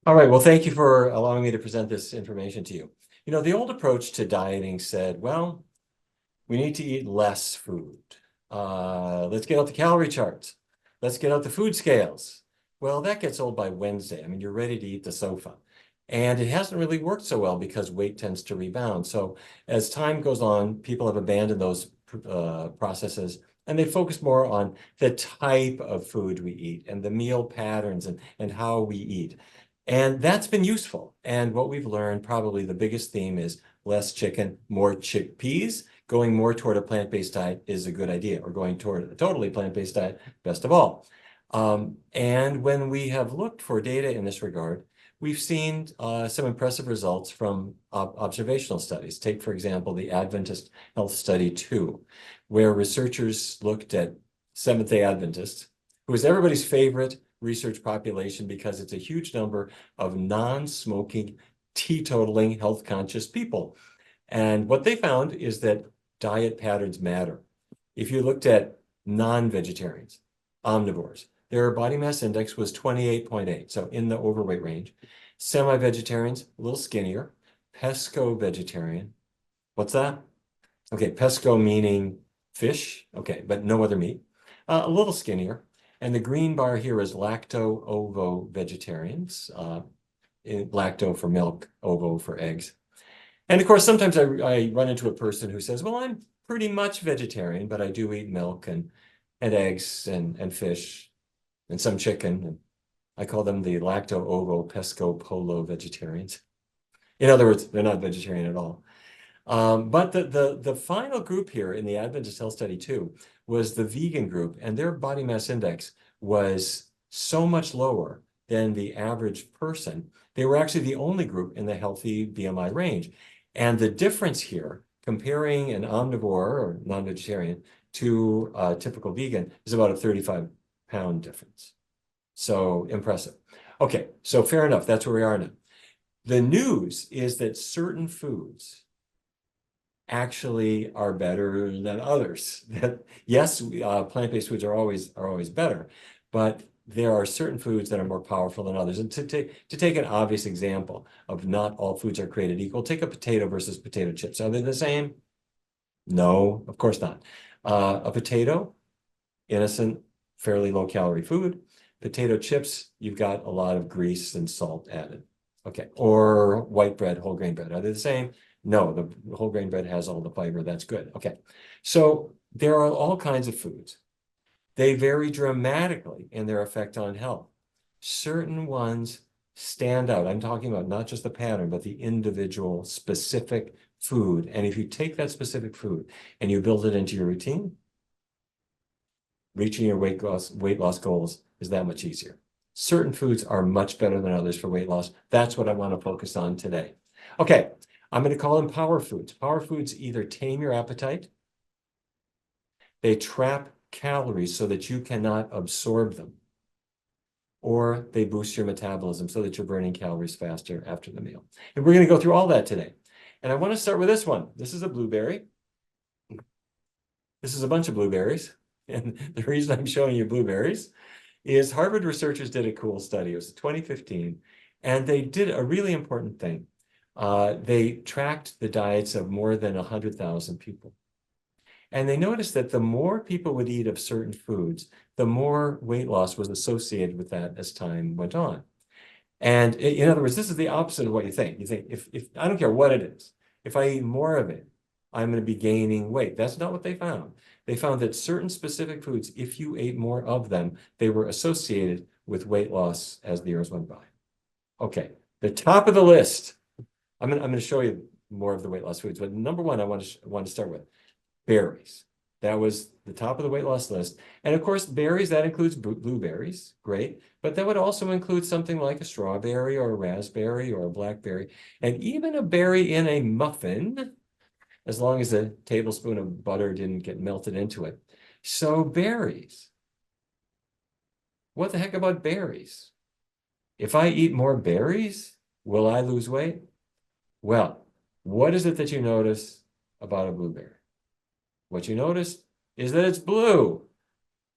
All right, well, thank you for allowing me to present this information to you. You know, the old approach to dieting said, well, we need to eat less food. Let's get out the calorie charts. Let's get out the food scales. Well, that gets old by Wednesday. I mean, you're ready to eat the sofa. And it hasn't really worked so well because weight tends to rebound. So as time goes on, people have abandoned those processes and they focus more on the type of food we eat and the meal patterns and how we eat. And that's been useful. And what we've learned, probably the biggest theme is less chicken, more chickpeas. Going more toward a plant-based diet is a good idea, or going toward a totally plant-based diet, best of all. And when we have looked for data in this regard, we've seen some impressive results from observational studies. Take, for example, the Adventist Health Study 2, where researchers looked at Seventh-day Adventists, who is everybody's favorite research population because it's a huge number of non-smoking, teetotaling, health-conscious people. And what they found is that diet patterns matter. If you looked at non-vegetarians, omnivores, their body mass index was 28.8, so in the overweight range. Semi-vegetarians, a little skinnier. Pesco-vegetarian, what's that? Okay, pesco meaning fish, okay, but no other meat. A little skinnier. And the green bar here is lacto-ovo-vegetarians, lacto for milk, ovo for eggs. And of course, sometimes I run into a person who says, well, I'm pretty much vegetarian, but I do eat milk and eggs and fish and some chicken. And I call them the lacto, ovo, pesco, polo vegetarians. In other words, they're not vegetarian at all. But the final group here in the Adventist Health Study 2 was the vegan group, and their body mass index was so much lower than the average person. They were actually the only group in the healthy BMI range. And the difference here, comparing an omnivore or non-vegetarian to a typical vegan, is about a 35-pound difference. So impressive. Okay, so fair enough. That's where we are now. The news is that certain foods actually are better than others. That yes, plant-based foods are always better, but there are certain foods that are more powerful than others. And to take an obvious example of not all foods are created equal, take a potato versus potato chips. Are they the same? No, of course not. A potato, innocent, fairly low-calorie food. Potato chips, you've got a lot of grease and salt added. Okay, or white bread, whole grain bread. Are they the same? No, the whole grain bread has all the fiber. That's good. Okay, so there are all kinds of foods. They vary dramatically in their effect on health. Certain ones stand out. I'm talking about not just the pattern, but the individual specific food. And if you take that specific food and you build it into your routine, reaching your weight loss goals is that much easier. Certain foods are much better than others for weight loss. That's what I want to focus on today. Okay, I'm going to call them power foods. Power foods either tame your appetite, they trap calories so that you cannot absorb them, or they boost your metabolism so that you're burning calories faster after the meal. And we're going to go through all that today. And I want to start with this one. This is a blueberry. This is a bunch of blueberries. And the reason I'm showing you blueberries is Harvard researchers did a cool study. It was 2015, and they did a really important thing. They tracked the diets of more than 100,000 people. And they noticed that the more people would eat of certain foods, the more weight loss was associated with that as time went on. And in other words, this is the opposite of what you think. You think, if I don't care what it is, if I eat more of it, I'm going to be gaining weight. That's not what they found. They found that certain specific foods, if you ate more of them, they were associated with weight loss as the years went by. Okay, the top of the list. I'm going to show you more of the weight loss foods, but number one I want to start with. Berries. That was the top of the weight loss list. And of course, berries, that includes blueberries, great. But that would also include something like a strawberry or a raspberry or a blackberry, and even a berry in a muffin, as long as a tablespoon of butter didn't get melted into it. So berries. What the heck about berries? If I eat more berries, will I lose weight? Well, what is it that you notice about a blueberry? What you notice is that it's blue.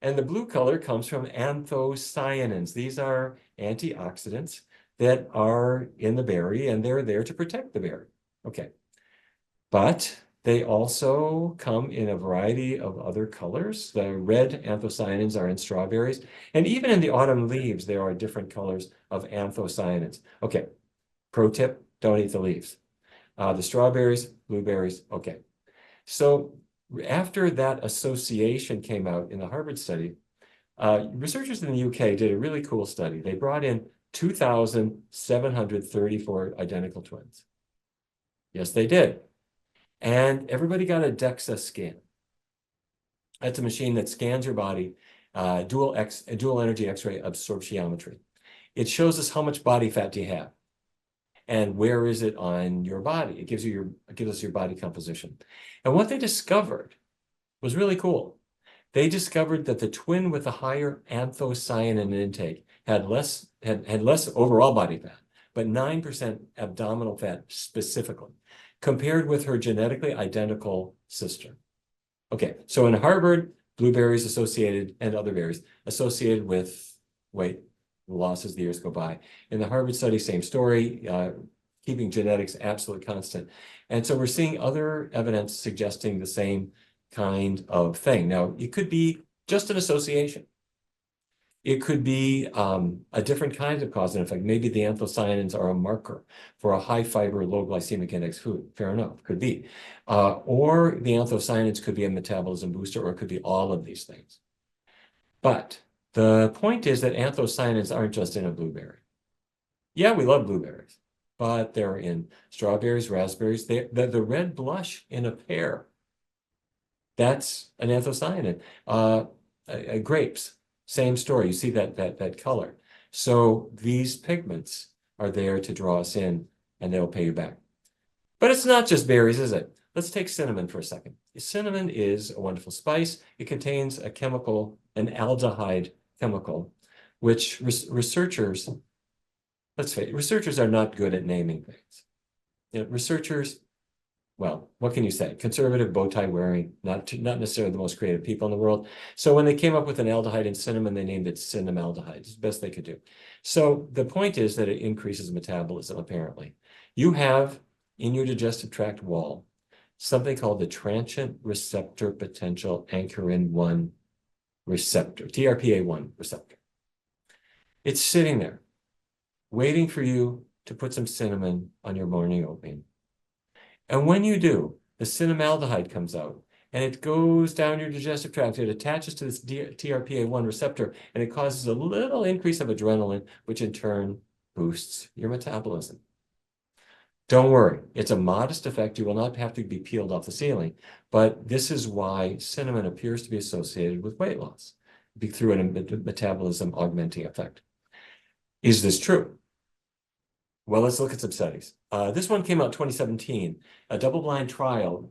And the blue color comes from anthocyanins. These are antioxidants that are in the berry, and they're there to protect the berry. Okay. But they also come in a variety of other colors. The red anthocyanins are in strawberries, and even in the autumn leaves, there are different colors of anthocyanins. Okay, pro tip, don't eat the leaves. The strawberries, blueberries, okay. So after that association came out in the Harvard study, researchers in the UK did a really cool study. They brought in 2,734 identical twins. Yes, they did. And everybody got a DEXA scan. That's a machine that scans your body, dual energy X-ray absorptiometry. It shows us how much body fat do you have, and where is it on your body. It gives us your body composition. And what they discovered was really cool. They discovered that the twin with the higher anthocyanin intake had less overall body fat, but 9% abdominal fat specifically, compared with her genetically identical sister. Okay, so in Harvard, blueberries associated, and other berries, associated with weight loss as the years go by. In the Harvard study, same story, keeping genetics absolutely constant. And so we're seeing other evidence suggesting the same kind of thing. Now, it could be just an association. It could be a different kind of cause and effect. Maybe the anthocyanins are a marker for a high fiber, low glycemic index food. Fair enough, could be. Or the anthocyanins could be a metabolism booster, or it could be all of these things. But the point is that anthocyanins aren't just in a blueberry. Yeah, we love blueberries, but they're in strawberries, raspberries. The red blush in a pear, that's an anthocyanin. Grapes, same story. You see that color. So these pigments are there to draw us in, and they'll pay you back. But it's not just berries, is it? Let's take cinnamon for a second. Cinnamon is a wonderful spice. It contains a chemical, an aldehyde chemical, which researchers, let's face it, researchers are not good at naming things. You know, researchers, well, what can you say? Conservative, bow tie wearing, not necessarily the most creative people in the world. So when they came up with an aldehyde in cinnamon, they named it cinnamaldehyde. It's the best they could do. So the point is that it increases metabolism, apparently. You have in your digestive tract wall something called the transient receptor potential anchorin 1 receptor, TRPA1 receptor. It's sitting there, waiting for you to put some cinnamon on your morning oatmeal. And when you do, the cinnamaldehyde comes out, and it goes down your digestive tract. It attaches to this TRPA1 receptor, and it causes a little increase of adrenaline, which in turn boosts your metabolism. Don't worry, it's a modest effect. You will not have to be peeled off the ceiling, but this is why cinnamon appears to be associated with weight loss through a metabolism augmenting effect. Is this true? Well, let's look at some studies. This one came out 2017, a double-blind trial,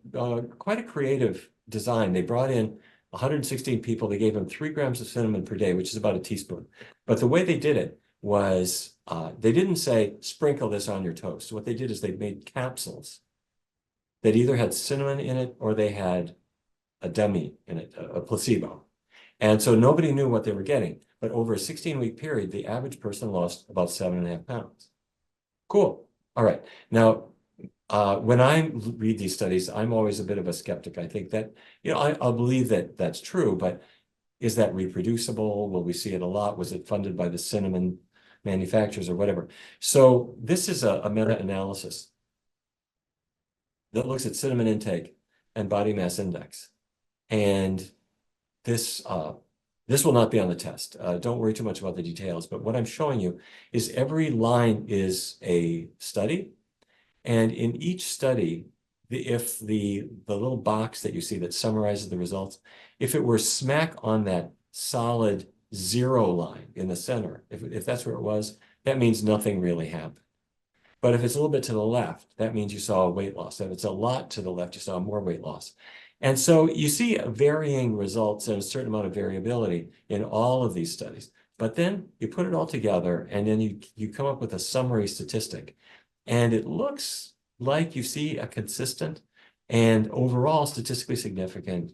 quite a creative design. They brought in 116 people. They gave them 3 grams of cinnamon per day, which is about a teaspoon. But the way they did it was they didn't say, sprinkle this on your toast. What they did is they made capsules that either had cinnamon in it or they had a dummy in it, a placebo. And so nobody knew what they were getting. But over a 16-week period, the average person lost about 7.5 pounds. Cool. All right. Now, when I read these studies, I'm always a bit of a skeptic. I think that, you know, I'll believe that that's true, but is that reproducible? Will we see it a lot? Was it funded by the cinnamon manufacturers or whatever? So this is a meta-analysis that looks at cinnamon intake and body mass index. And this will not be on the test. Don't worry too much about the details, but what I'm showing you is every line is a study. And in each study, if the little box that you see that summarizes the results, if it were smack on that solid 0 line in the center, if that's where it was, that means nothing really happened. But if it's a little bit to the left, that means you saw a weight loss. If it's a lot to the left, you saw more weight loss. And so you see varying results and a certain amount of variability in all of these studies. But then you put it all together, and then you come up with a summary statistic. And it looks like you see a consistent and overall statistically significant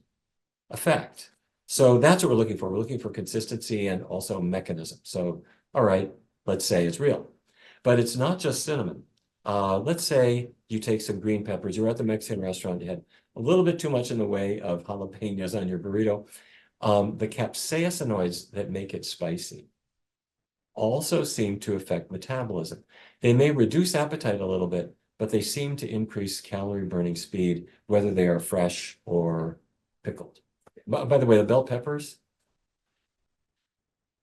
effect. So that's what we're looking for. We're looking for consistency and also mechanism. So, all right, let's say it's real. But it's not just cinnamon. Let's say you take some green peppers. You're at the Mexican restaurant. You had a little bit too much in the way of jalapenos on your burrito. The capsaicinoids that make it spicy also seem to affect metabolism. They may reduce appetite a little bit, but they seem to increase calorie burning speed, whether they are fresh or pickled. By the way, the bell peppers,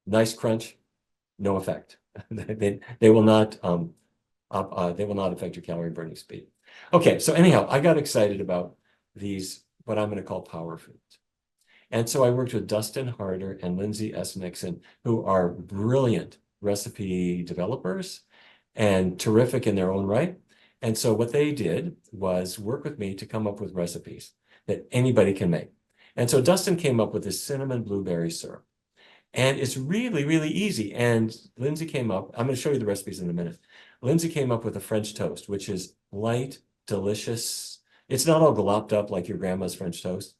nice crunch, no effect. They will not affect your calorie burning speed. Okay, so anyhow, I got excited about these, what I'm going to call power foods. And so I worked with Dustin Harder and Lindsay S. Nixon, who are brilliant recipe developers and terrific in their own right. And so what they did was work with me to come up with recipes that anybody can make. And so Dustin came up with this cinnamon blueberry syrup. And it's really, really easy. And Lindsay came up, I'm going to show you the recipes in a minute. Lindsay came up with a French toast, which is light, delicious. It's not all glopped up like your grandma's French toast.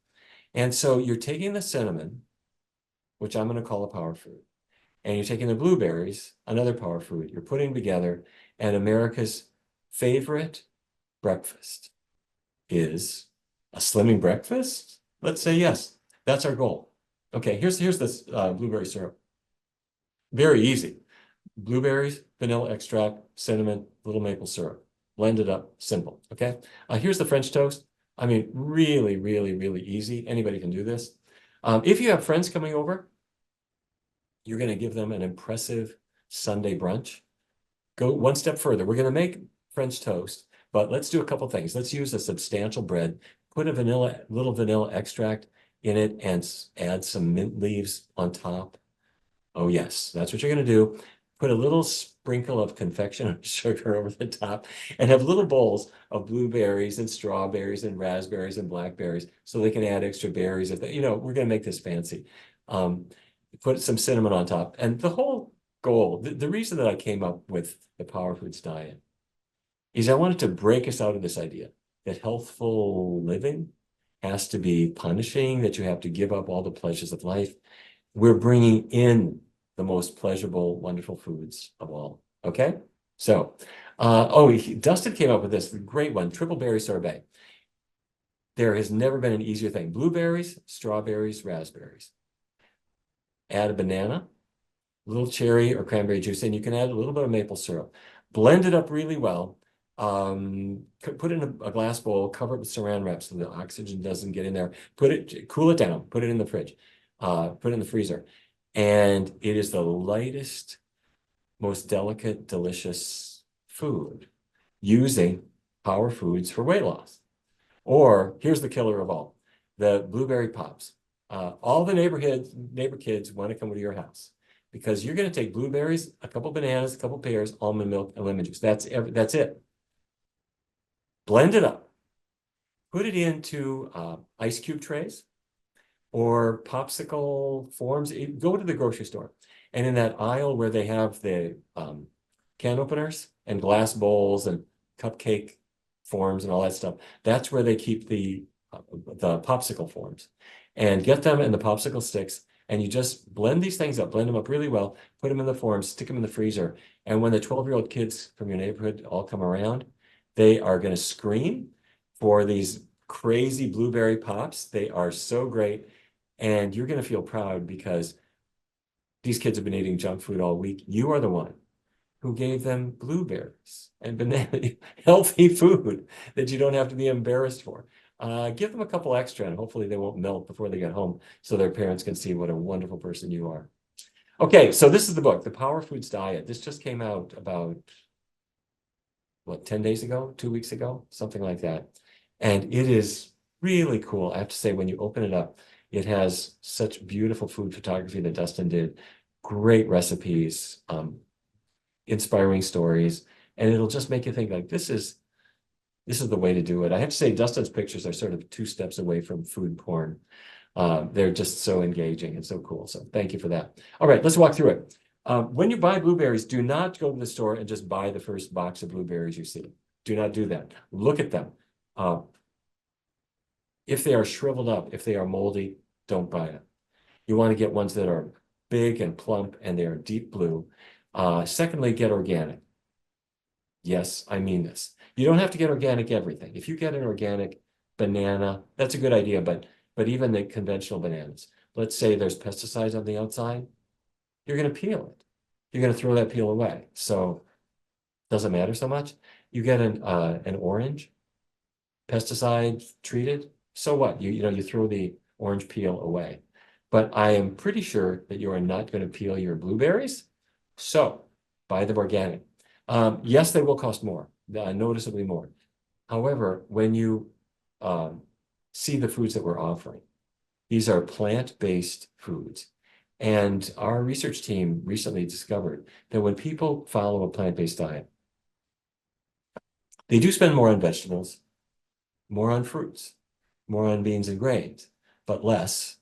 And so you're taking the cinnamon, which I'm going to call a power food, and you're taking the blueberries, another power food, you're putting together, and America's favorite breakfast is a slimming breakfast? Let's say yes. That's our goal. Okay, here's this blueberry syrup. Very easy. Blueberries, vanilla extract, cinnamon, little maple syrup. Blend it up, simple, okay? Here's the French toast. I mean, really, really, really easy. Anybody can do this. If you have friends coming over, you're going to give them an impressive Sunday brunch. Go one step further. We're going to make French toast, but let's do a couple things. Let's use a substantial bread, put a little vanilla extract in it, and add some mint leaves on top. Oh, yes, that's what you're going to do. Put a little sprinkle of confectionery sugar over the top and have little bowls of blueberries and strawberries and raspberries and blackberries so they can add extra berries. If they, we're going to make this fancy. Put some cinnamon on top. And the whole goal, the reason that I came up with the Power Foods diet is I wanted to break us out of this idea that healthful living has to be punishing, that you have to give up all the pleasures of life. We're bringing in the most pleasurable, wonderful foods of all. Okay? So, Dustin came up with this great one, triple berry sorbet. There has never been an easier thing. Blueberries, strawberries, raspberries. Add a banana, a little cherry or cranberry juice, and you can add a little bit of maple syrup. Blend it up really well. Put it in a glass bowl, cover it with saran wrap so the oxygen doesn't get in there. Cool it down, put it in the fridge, put it in the freezer. And it is the lightest, most delicate, delicious food using power foods for weight loss. Or here's the killer of all, the blueberry pops. All the neighbor kids want to come to your house because you're going to take blueberries, a couple bananas, a couple pears, almond milk, and lemon juice. That's it. Blend it up. Put it into ice cube trays or popsicle forms. Go to the grocery store, and in that aisle where they have the can openers and glass bowls and cupcake forms and all that stuff, that's where they keep the popsicle forms. And get them in the popsicle sticks, and you just blend these things up, blend them up really well, put them in the forms, stick them in the freezer. And when the 12-year-old kids from your neighborhood all come around, they are going to scream for these crazy blueberry pops. They are so great. And you're going to feel proud because these kids have been eating junk food all week. You are the one who gave them blueberries and banana, healthy food that you don't have to be embarrassed for. Give them a couple extra, and hopefully they won't melt before they get home so their parents can see what a wonderful person you are. Okay, so this is the book, The Power Foods Diet. This just came out about, 10 days ago, 2 weeks ago, something like that. And it is really cool. I have to say, when you open it up, it has such beautiful food photography that Dustin did, great recipes, inspiring stories, and it'll just make you think like, this is the way to do it. I have to say, Dustin's pictures are sort of 2 steps away from food porn. They're just so engaging and so cool. So thank you for that. All right, let's walk through it. When you buy blueberries, do not go to the store and just buy the first box of blueberries you see. Do not do that. Look at them. If they are shriveled up, if they are moldy, don't buy it. You want to get ones that are big and plump and they are deep blue. Secondly, get organic. Yes, I mean this. You don't have to get organic everything. If you get an organic banana, that's a good idea, but even the conventional bananas, let's say there's pesticides on the outside, you're going to peel it. You're going to throw that peel away. So doesn't matter so much. You get an orange, pesticide treated, so what? You throw the orange peel away. But I am pretty sure that you are not going to peel your blueberries. So buy them organic. Yes, they will cost more, noticeably more. However, when you see the foods that we're offering, these are plant-based foods. And our research team recently discovered that when people follow a plant-based diet, they do spend more on vegetables, more on fruits, more on beans and grains, but less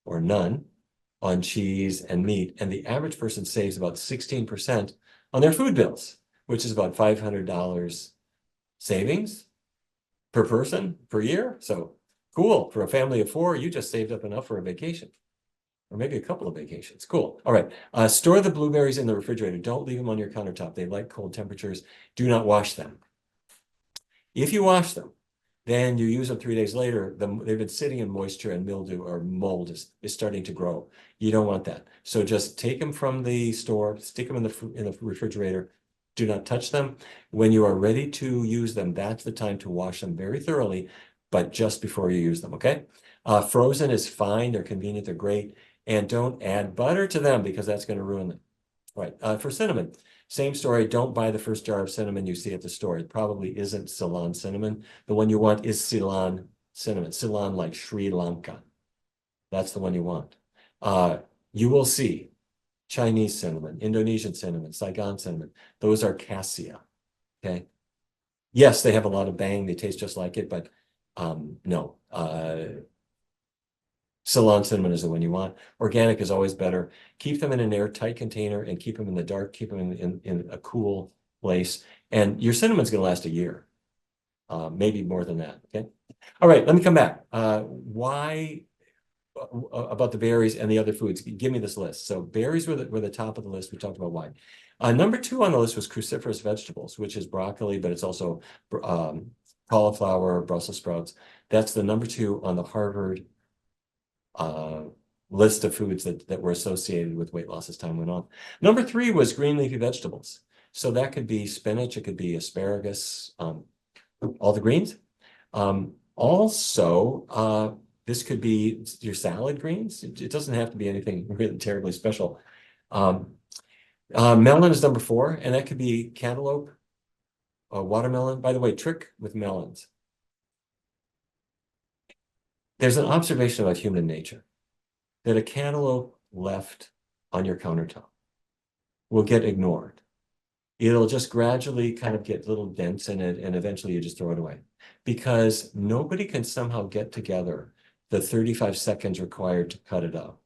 or none on cheese and meat. And the average person saves about 16% on their food bills, which is about $500 savings per person per year. So cool. For a family of four, you just saved up enough for a vacation. Or maybe a couple of vacations. Cool. All right. Store the blueberries in the refrigerator. Don't leave them on your countertop. They like cold temperatures. Do not wash them. If you wash them, then you use them 3 days later, they've been sitting in moisture and mildew or mold is starting to grow. You don't want that. So just take them from the store, stick them in the refrigerator. Do not touch them. When you are ready to use them, that's the time to wash them very thoroughly, but just before you use them, okay? Frozen is fine. They're convenient. They're great. And don't add butter to them because that's going to ruin them. All right. For cinnamon, same story. Don't buy the first jar of cinnamon you see at the store. It probably isn't Ceylon cinnamon. The one you want is Ceylon cinnamon. Ceylon like Sri Lanka. That's the one you want. You will see Chinese cinnamon, Indonesian cinnamon, Saigon cinnamon. Those are cassia. Okay. Yes, they have a lot of bang. They taste just like it, but no. Ceylon cinnamon is the one you want. Organic is always better. Keep them in an airtight container and keep them in the dark. Keep them in a cool place. And your cinnamon's going to last a year, maybe more than that. Okay. All right. Let me come back. Why about the berries and the other foods? Give me this list. So berries were the top of the list. We talked about why. Number 2 on the list was cruciferous vegetables, which is broccoli, but it's also cauliflower, Brussels sprouts. That's the number 2 on the Harvard list of foods that were associated with weight loss as time went on. Number 3 was green leafy vegetables. So that could be spinach, it could be asparagus, all the greens. Also, this could be your salad greens. It doesn't have to be anything really terribly special. Melon is number 4, and that could be cantaloupe, watermelon. By the way, trick with melons. There's an observation about human nature that a cantaloupe left on your countertop will get ignored. It'll just gradually kind of get little dents in it, and eventually you just throw it away because nobody can somehow get together the 35 seconds required to cut it up.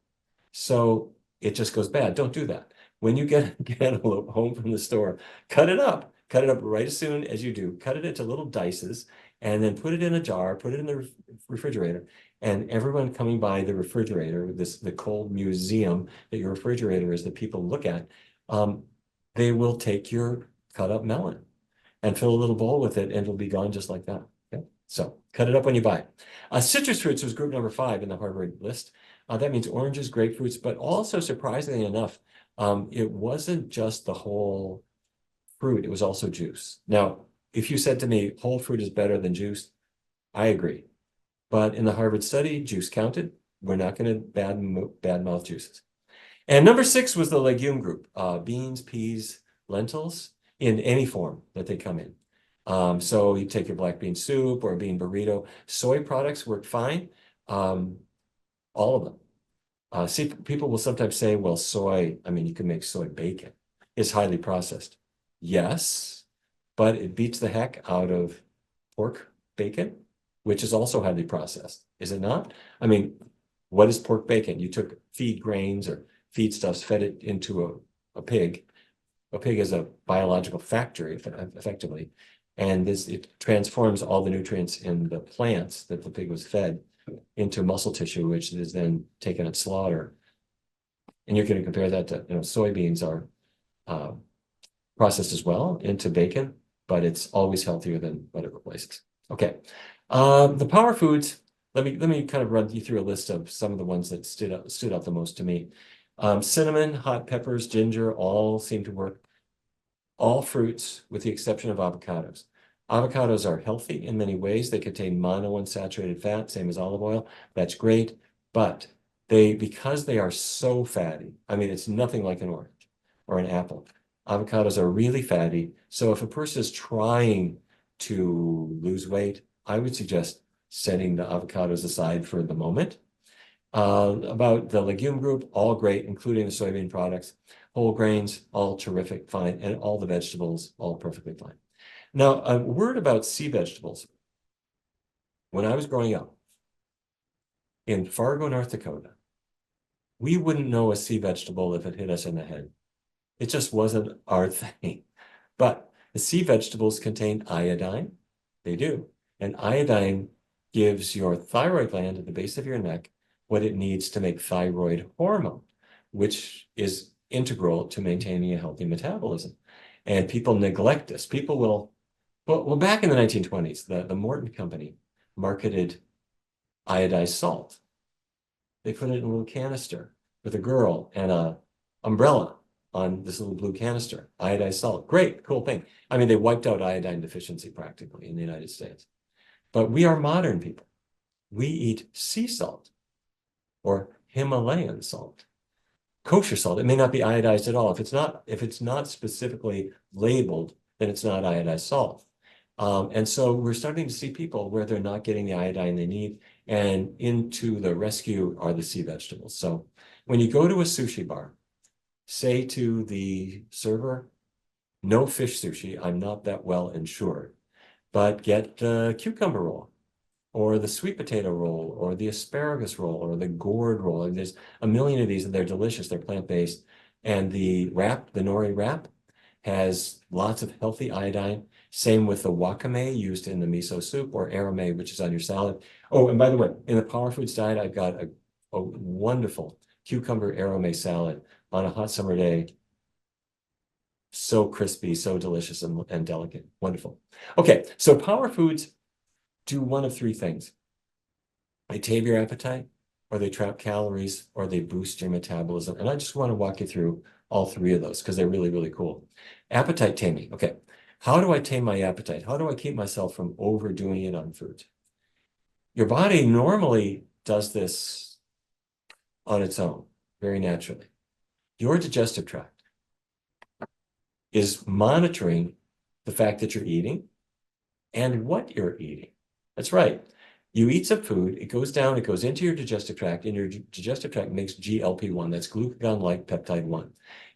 So it just goes bad. Don't do that. When you get a cantaloupe home from the store, cut it up. Cut it up right as soon as you do. Cut it into little dices and then put it in a jar, put it in the refrigerator. And everyone coming by the refrigerator, the cold museum that your refrigerator is that people look at, they will take your cut up melon and fill a little bowl with it, and it'll be gone just like that. Okay? So cut it up when you buy it. Citrus fruits was group number 5 in the Harvard list. That means oranges, grapefruits, but also surprisingly enough, it wasn't just the whole fruit, it was also juice. Now, if you said to me, whole fruit is better than juice, I agree. But in the Harvard study, juice counted. We're not going to badmouth juices. And number 6 was the legume group, beans, peas, lentils, in any form that they come in. So you take your black bean soup or a bean burrito. Soy products work fine, all of them. See, people will sometimes say, well, soy, I mean, you can make soy bacon. It's highly processed. Yes, but it beats the heck out of pork bacon, which is also highly processed. Is it not? I mean, what is pork bacon? You took feed grains or feedstuffs, fed it into a pig. A pig is a biological factory, effectively, and it transforms all the nutrients in the plants that the pig was fed into muscle tissue, which is then taken at slaughter. And you're going to compare that to, soybeans are processed as well into bacon. but it's always healthier than what it replaces. Okay. The power foods, let me kind of run you through a list of some of the ones that stood out the most to me. Cinnamon, hot peppers, ginger, all seem to work. All fruits, with the exception of avocados. Avocados are healthy in many ways. They contain monounsaturated fat, same as olive oil. That's great. But because they are so fatty, I mean, it's nothing like an orange or an apple. Avocados are really fatty. So if a person is trying to lose weight, I would suggest setting the avocados aside for the moment. About the legume group, all great, including the soybean products. Whole grains, all terrific, fine, and all the vegetables, all perfectly fine. Now, a word about sea vegetables. When I was growing up in Fargo, North Dakota, we wouldn't know a sea vegetable if it hit us in the head. It just wasn't our thing. But the sea vegetables contain iodine. They do. And iodine gives your thyroid gland at the base of your neck what it needs to make thyroid hormone, which is integral to maintaining a healthy metabolism. And people neglect this. People will, well, back in the 1920s, the Morton Company marketed iodized salt. They put it in a little canister with a girl and a umbrella on this little blue canister, iodized salt. Great, cool thing. I mean, they wiped out iodine deficiency practically in the United States. But we are modern people. We eat sea salt or Himalayan salt, kosher salt. It may not be iodized at all. If it's not specifically labeled, then it's not iodized salt. And so we're starting to see people where they're not getting the iodine they need, and into the rescue are the sea vegetables. So when you go to a sushi bar, say to the server, no fish sushi, I'm not that well insured, but get the cucumber roll or the sweet potato roll or the asparagus roll or the gourd roll. And there's a million of these and they're delicious. They're plant-based. And the wrap, the nori wrap, has lots of healthy iodine. Same with the wakame used in the miso soup or arame, which is on your salad. Oh, and by the way, in the Power Foods diet, I've got a wonderful cucumber arame salad on a hot summer day. So crispy, so delicious and delicate. Wonderful. Okay, so Power Foods do one of three things. They tame your appetite, or they trap calories, or they boost your metabolism. And I just want to walk you through all three of those because they're really, really cool. Appetite taming. Okay. How do I tame my appetite? How do I keep myself from overdoing it on food? Your body normally does this on its own, very naturally. Your digestive tract is monitoring the fact that you're eating and what you're eating. That's right. You eat some food, it goes down, it goes into your digestive tract, and your digestive tract makes GLP-1, that's glucagon-like peptide 1.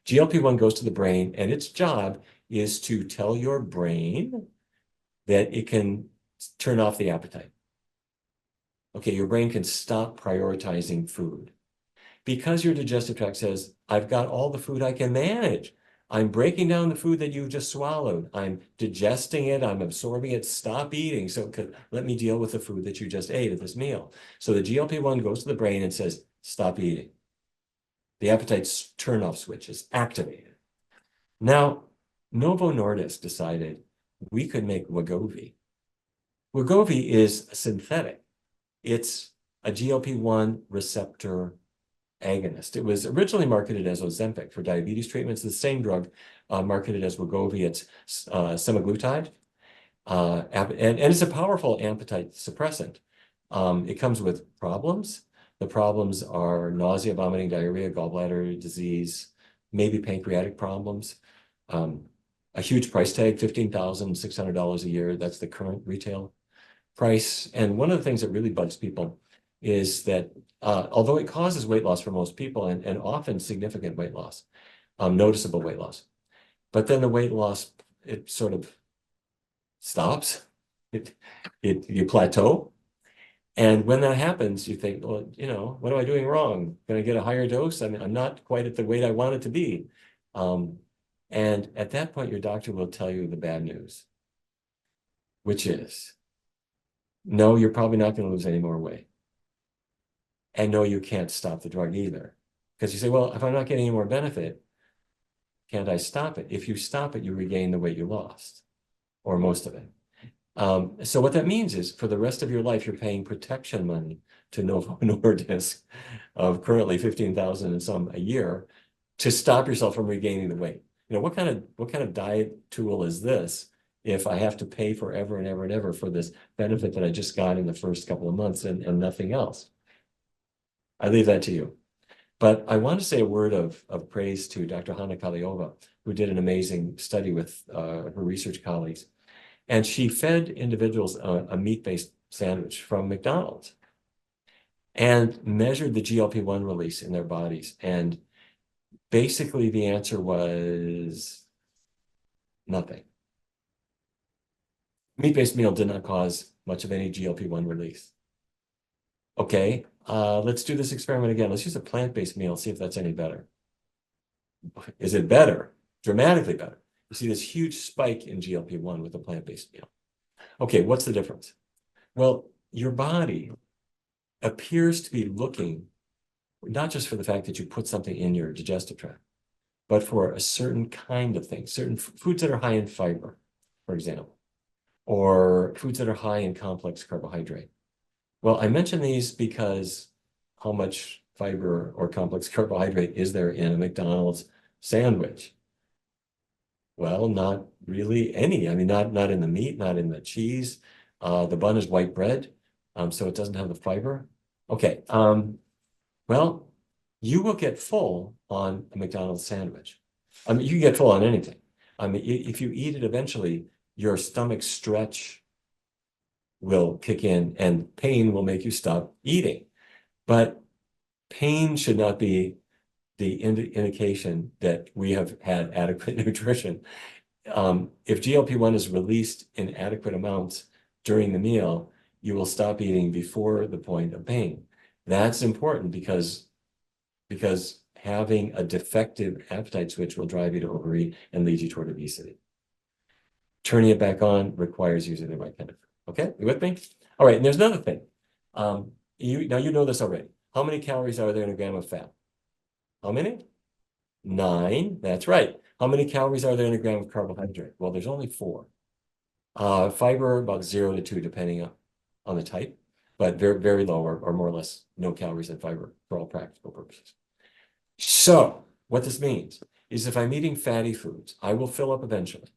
GLP-1 goes to the brain, and its job is to tell your brain that it can turn off the appetite. Okay, your brain can stop prioritizing food. Because your digestive tract says, I've got all the food I can manage. I'm breaking down the food that you just swallowed. I'm digesting it. I'm absorbing it. Stop eating. So let me deal with the food that you just ate at this meal. So the GLP-1 goes to the brain and says, stop eating. The appetite's turn-off switch is activated. Now, Novo Nordisk decided we could make Wegovy. Wegovy is synthetic. It's a GLP-1 receptor agonist. It was originally marketed as Ozempic for diabetes treatments. The same drug marketed as Wegovy. It's semaglutide, and it's a powerful appetite suppressant. It comes with problems. The problems are nausea, vomiting, diarrhea, gallbladder disease, maybe pancreatic problems. A huge price tag, $15,600 a year. That's the current retail price. And one of the things that really bugs people is that although it causes weight loss for most people and often significant weight loss, noticeable weight loss, but then the weight loss, it sort of stops, you plateau. And when that happens, you think, well, what am I doing wrong? Can I get a higher dose? I mean, I'm not quite at the weight I want it to be. And at that point, your doctor will tell you the bad news, which is, no, you're probably not going to lose any more weight. And no, you can't stop the drug either. Because you say, well, if I'm not getting any more benefit, can't I stop it? If you stop it, you regain the weight you lost. or most of it. So what that means is for the rest of your life, you're paying protection money to Novo Nordisk of currently 15,000 and some a year to stop yourself from regaining the weight. What kind of diet tool is this if I have to pay forever and ever and ever for this benefit that I just got in the first couple of months and nothing else? I leave that to you. But I want to say a word of praise to Dr. Hanna Kaliova, who did an amazing study with her research colleagues. And she fed individuals a meat-based sandwich from McDonald's and measured the GLP-1 release in their bodies. And basically the answer was nothing. Meat-based meal did not cause much of any GLP-1 release. Okay, let's do this experiment again. Let's use a plant-based meal, see if that's any better. Is it better? Dramatically better. You see this huge spike in GLP-1 with a plant-based meal. Okay, what's the difference? Well, your body appears to be looking not just for the fact that you put something in your digestive tract, but for a certain kind of thing, certain foods that are high in fiber, for example, or foods that are high in complex carbohydrate. Well, I mention these because how much fiber or complex carbohydrate is there in a McDonald's sandwich? Well, not really any. I mean, not in the meat, not in the cheese. The bun is white bread, so it doesn't have the fiber. Okay, well, you will get full on a McDonald's sandwich. I mean, you can get full on anything. I mean, if you eat it eventually, your stomach stretch will kick in and pain will make you stop eating. But pain should not be the indication that we have had adequate nutrition. If GLP-1 is released in adequate amounts during the meal, you will stop eating before the point of pain. That's important because having a defective appetite switch will drive you to overeat and lead you toward obesity. Turning it back on requires using the right kind of food. Okay, you with me? All right, and there's another thing. Now you know this already. How many calories are there in a gram of fat? How many? 9, that's right. How many calories are there in a gram of carbohydrate? Well, there's only 4. Fiber, about 0 to 2, depending on the type, but very, very low or more or less no calories in fiber for all practical purposes. So what this means is if I'm eating fatty foods, I will fill up eventually.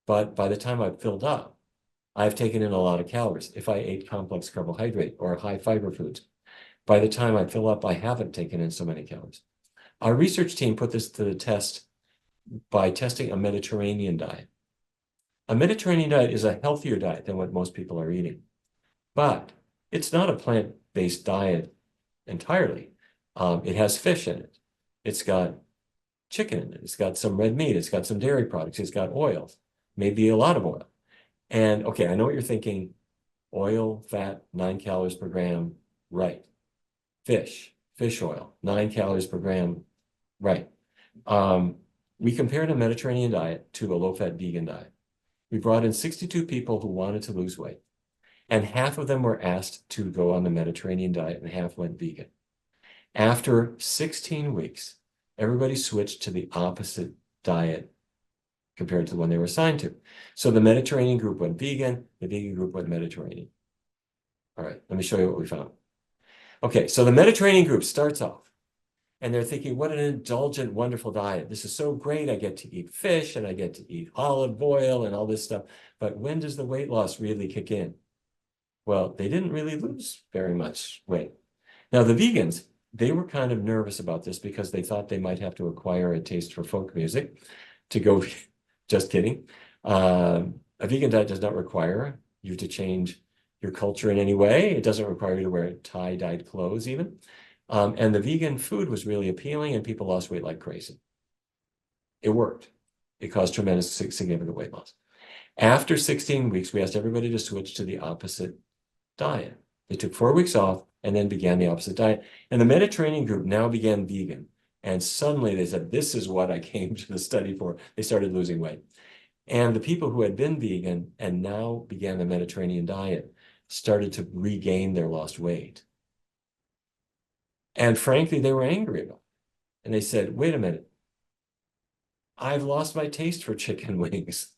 But by the time I've filled up, I've taken in a lot of calories. If I ate complex carbohydrate or high fiber foods, by the time I fill up, I haven't taken in so many calories. Our research team put this to the test by testing a Mediterranean diet. A Mediterranean diet is a healthier diet than what most people are eating, but it's not a plant-based diet entirely. It has fish in it. It's got chicken in it. It's got some red meat. It's got some dairy products. It's got oils, maybe a lot of oil. And okay, I know what you're thinking. Oil, fat, 9 calories per gram, right. Fish oil, 9 calories per gram, right. We compared a Mediterranean diet to a low-fat vegan diet. We brought in 62 people who wanted to lose weight, and half of them were asked to go on the Mediterranean diet and half went vegan. After 16 weeks, everybody switched to the opposite diet compared to the one they were assigned to. So the Mediterranean group went vegan, the vegan group went Mediterranean. All right, let me show you what we found. Okay, so the Mediterranean group starts off, and they're thinking, what an indulgent, wonderful diet. This is so great. I get to eat fish, and I get to eat olive oil and all this stuff. But when does the weight loss really kick in? Well, they didn't really lose very much weight. Now, the vegans, they were kind of nervous about this because they thought they might have to acquire a taste for folk music to go, just kidding. A vegan diet does not require you to change your culture in any way. It doesn't require you to wear tie-dyed clothes even. And the vegan food was really appealing and people lost weight like crazy. It worked. It caused tremendous significant weight loss. After 16 weeks, we asked everybody to switch to the opposite diet. They took 4 weeks off and then began the opposite diet. And the Mediterranean group now began vegan. And suddenly they said, this is what I came to the study for. They started losing weight. And the people who had been vegan and now began the Mediterranean diet started to regain their lost weight. And frankly, they were angry about it. And they said, wait a minute, I've lost my taste for chicken wings.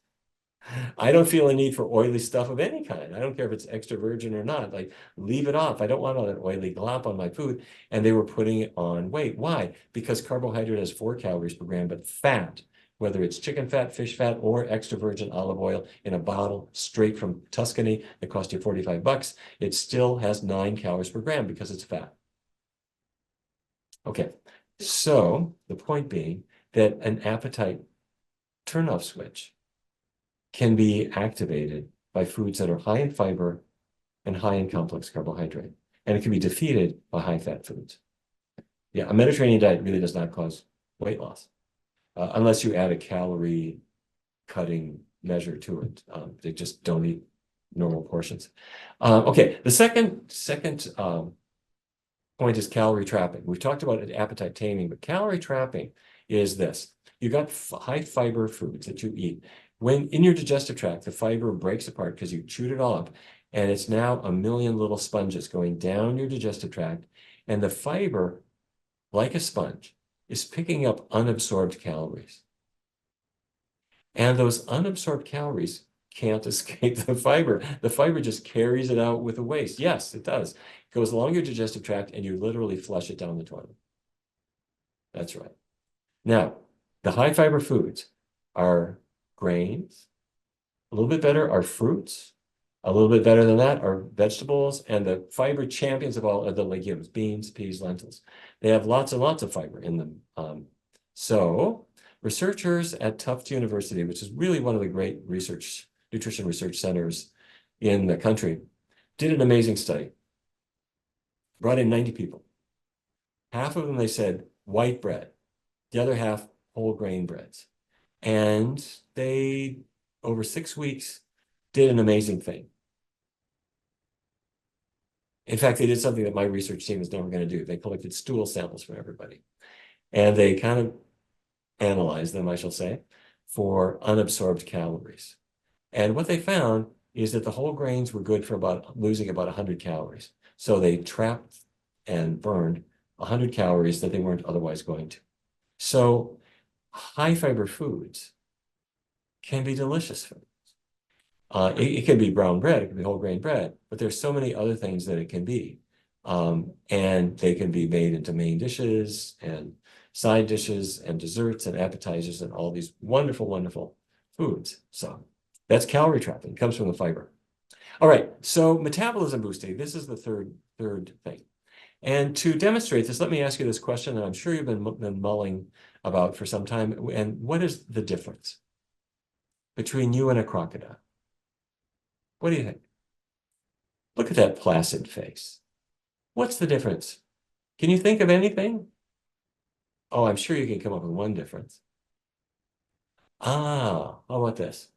I don't feel a need for oily stuff of any kind. I don't care if it's extra virgin or not. Like, leave it off. I don't want an oily glop on my food. And they were putting it on weight. Why? Because carbohydrate has 4 calories per gram, but fat, whether it's chicken fat, fish fat, or extra virgin olive oil in a bottle straight from Tuscany that cost you 45 bucks, it still has 9 calories per gram because it's fat. Okay, so the point being that an appetite turn-off switch can be activated by foods that are high in fiber and high in complex carbohydrate. And it can be defeated by high-fat foods. Yeah, a Mediterranean diet really does not cause weight loss, unless you add a calorie cutting measure to it. They just don't eat normal portions. Okay, the second point is calorie trapping. We've talked about appetite taming, but calorie trapping is this. You got high fiber foods that you eat. When in your digestive tract, the fiber breaks apart because you chewed it all up, and it's now a million little sponges going down your digestive tract, and the fiber, like a sponge, is picking up unabsorbed calories. And those unabsorbed calories can't escape the fiber. The fiber just carries it out with the waste. Yes, it does. It goes along your digestive tract, and you literally flush it down the toilet. That's right. Now, the high fiber foods are grains. A little bit better are fruits. A little bit better than that are vegetables. And the fiber champions of all are the legumes, beans, peas, lentils. They have lots and lots of fiber in them. So researchers at Tufts University, which is really one of the great nutrition research centers in the country, did an amazing study. Brought in 90 people. Half of them, they said, white bread. The other half, whole grain breads. And they, over 6 weeks, did an amazing thing. In fact, they did something that my research team is never going to do. They collected stool samples from everybody. And they kind of analyzed them, I shall say, for unabsorbed calories. And what they found is that the whole grains were good for losing about 100 calories. So they trapped and burned 100 calories that they weren't otherwise going to. So high fiber foods can be delicious foods. It can be brown bread, it can be whole grain bread, but there's so many other things that it can be. And they can be made into main dishes and side dishes and desserts and appetizers and all these wonderful, wonderful foods. So that's calorie trapping. It comes from the fiber. All right, so metabolism boosting. This is the third thing. And to demonstrate this, let me ask you this question that I'm sure you've been mulling about for some time. And what is the difference between you and a crocodile? What do you think? Look at that placid face. What's the difference? Can you think of anything? Oh, I'm sure you can come up with one difference. How about this?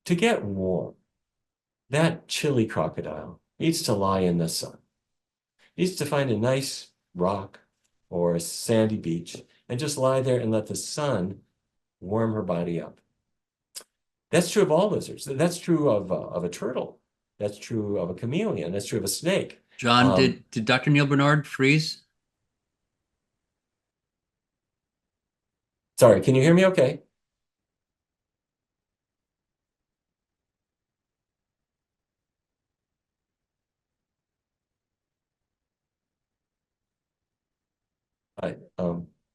To get warm, that chilly crocodile needs to lie in the sun. Needs to find a nice rock or a sandy beach and just lie there and let the sun warm her body up. That's true of all lizards. That's true of a turtle. That's true of a chameleon. That's true of a snake. John, did Dr. Neal Barnard freeze? Sorry, can you hear me okay?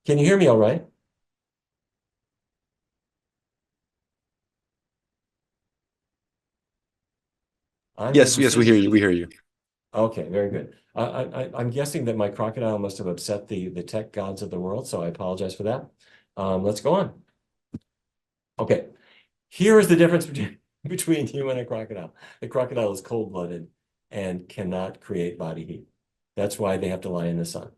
Can you hear me all right? I'm Yes, able yes, we to. hear you. We hear you. Okay, very good. I'm guessing that my crocodile must have upset the tech gods of the world, so I apologize for that. Let's go on. Okay, here is the difference between you and a crocodile. The crocodile is cold-blooded and cannot create body heat. That's why they have to lie in the sun.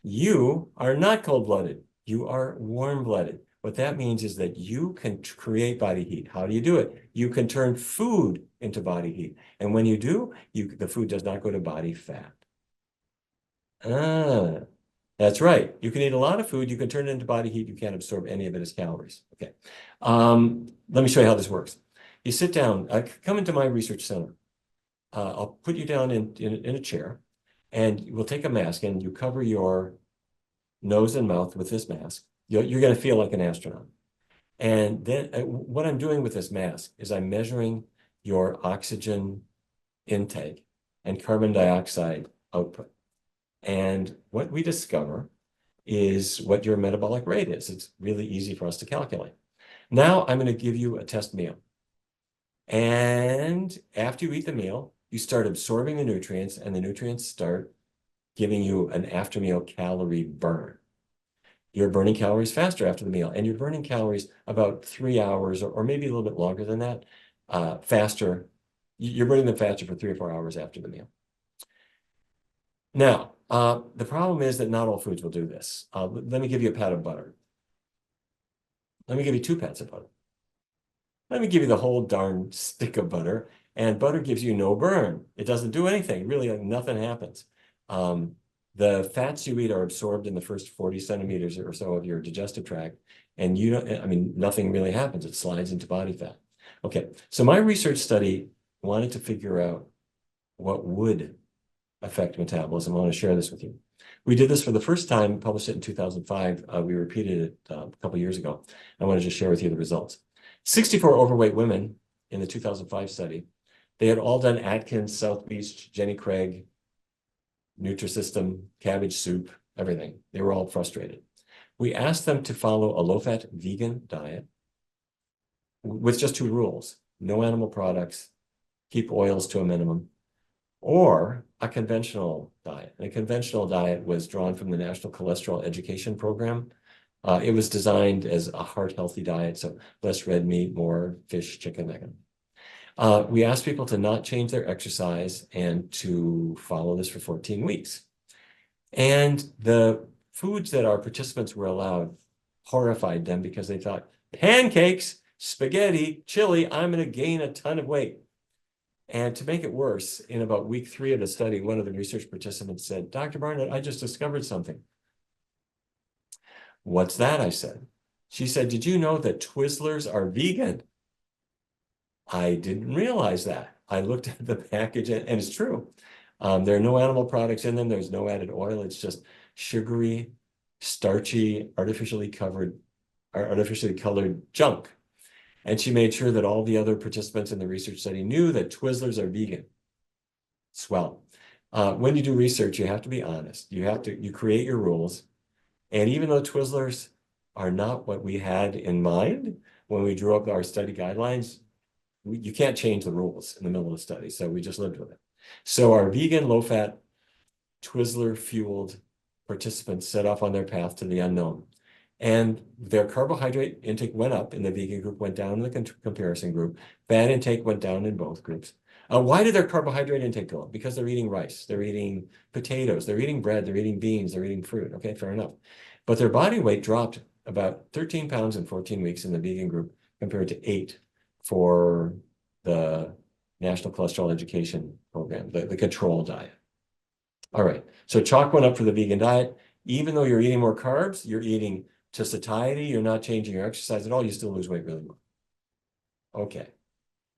You are not cold-blooded. You are warm-blooded. What that means is that you can create body heat. How do you do it? You can turn food into body heat. And when you do, the food does not go to body fat. That's right. You can eat a lot of food. You can turn it into body heat. You can't absorb any of it as calories. Okay. Let me show you how this works. You sit down, come into my research center. I'll put you down in a chair, and we'll take a mask, and you cover your nose and mouth with this mask. You're going to feel like an astronaut. And then what I'm doing with this mask is I'm measuring your oxygen intake and carbon dioxide output. And what we discover is what your metabolic rate is. It's really easy for us to calculate. Now I'm going to give you a test meal. And after you eat the meal, you start absorbing the nutrients, and the nutrients start giving you an after meal calorie burn. You're burning calories faster after the meal, and you're burning calories about 3 hours or maybe a little bit longer than that, faster. You're burning them faster for 3 or 4 hours after the meal. Now, the problem is that not all foods will do this. Let me give you a pat of butter. Let me give you 2 pats of butter. Let me give you the whole darn stick of butter, and butter gives you no burn. It doesn't do anything. Really, nothing happens. The fats you eat are absorbed in the first 40 centimeters or so of your digestive tract, and you don't, I mean, nothing really happens. It slides into body fat. Okay, so my research study wanted to figure out what would affect metabolism. I want to share this with you. We did this for the first time, published it in 2005. We repeated it a couple years ago. I want to just share with you the results. 64 overweight women in the 2005 study. They had all done Atkins, South Beach, Jenny Craig, Nutrisystem, cabbage soup, everything. They were all frustrated. We asked them to follow a low-fat vegan diet with just 2 rules: no animal products, keep oils to a minimum, or a conventional diet. And a conventional diet was drawn from the National Cholesterol Education Program. It was designed as a heart-healthy diet, so less red meat, more fish, chicken, that kind of. We asked people to not change their exercise and to follow this for 14 weeks. And the foods that our participants were allowed horrified them because they thought, pancakes, spaghetti, chili, I'm going to gain a ton of weight. And to make it worse, in about week 3 of the study, one of the research participants said, Dr. Barnard, I just discovered something. What's that? I said. She said, did you know that Twizzlers are vegan? I didn't realize that. I looked at the package, and it's true. There are no animal products in them. There's no added oil. It's just sugary, starchy, artificially colored junk. And she made sure that all the other participants in the research study knew that Twizzlers are vegan. Swell. When you do research, you have to be honest. You create your rules. And even though Twizzlers are not what we had in mind when we drew up our study guidelines, you can't change the rules in the middle of the study. So we just lived with it. So our vegan, low-fat, Twizzler-fueled participants set off on their path to the unknown. And their carbohydrate intake went up in the vegan group, went down in the comparison group. Fat intake went down in both groups. Why did their carbohydrate intake go up? Because they're eating rice, they're eating potatoes, they're eating bread, they're eating beans, they're eating fruit. Okay, fair enough. But their body weight dropped about 13 pounds in 14 weeks in the vegan group compared to 8 for the National Cholesterol Education Program, the control diet. All right, so chalk went up for the vegan diet. Even though you're eating more carbs, you're eating to satiety, you're not changing your exercise at all, you still lose weight really well. Okay,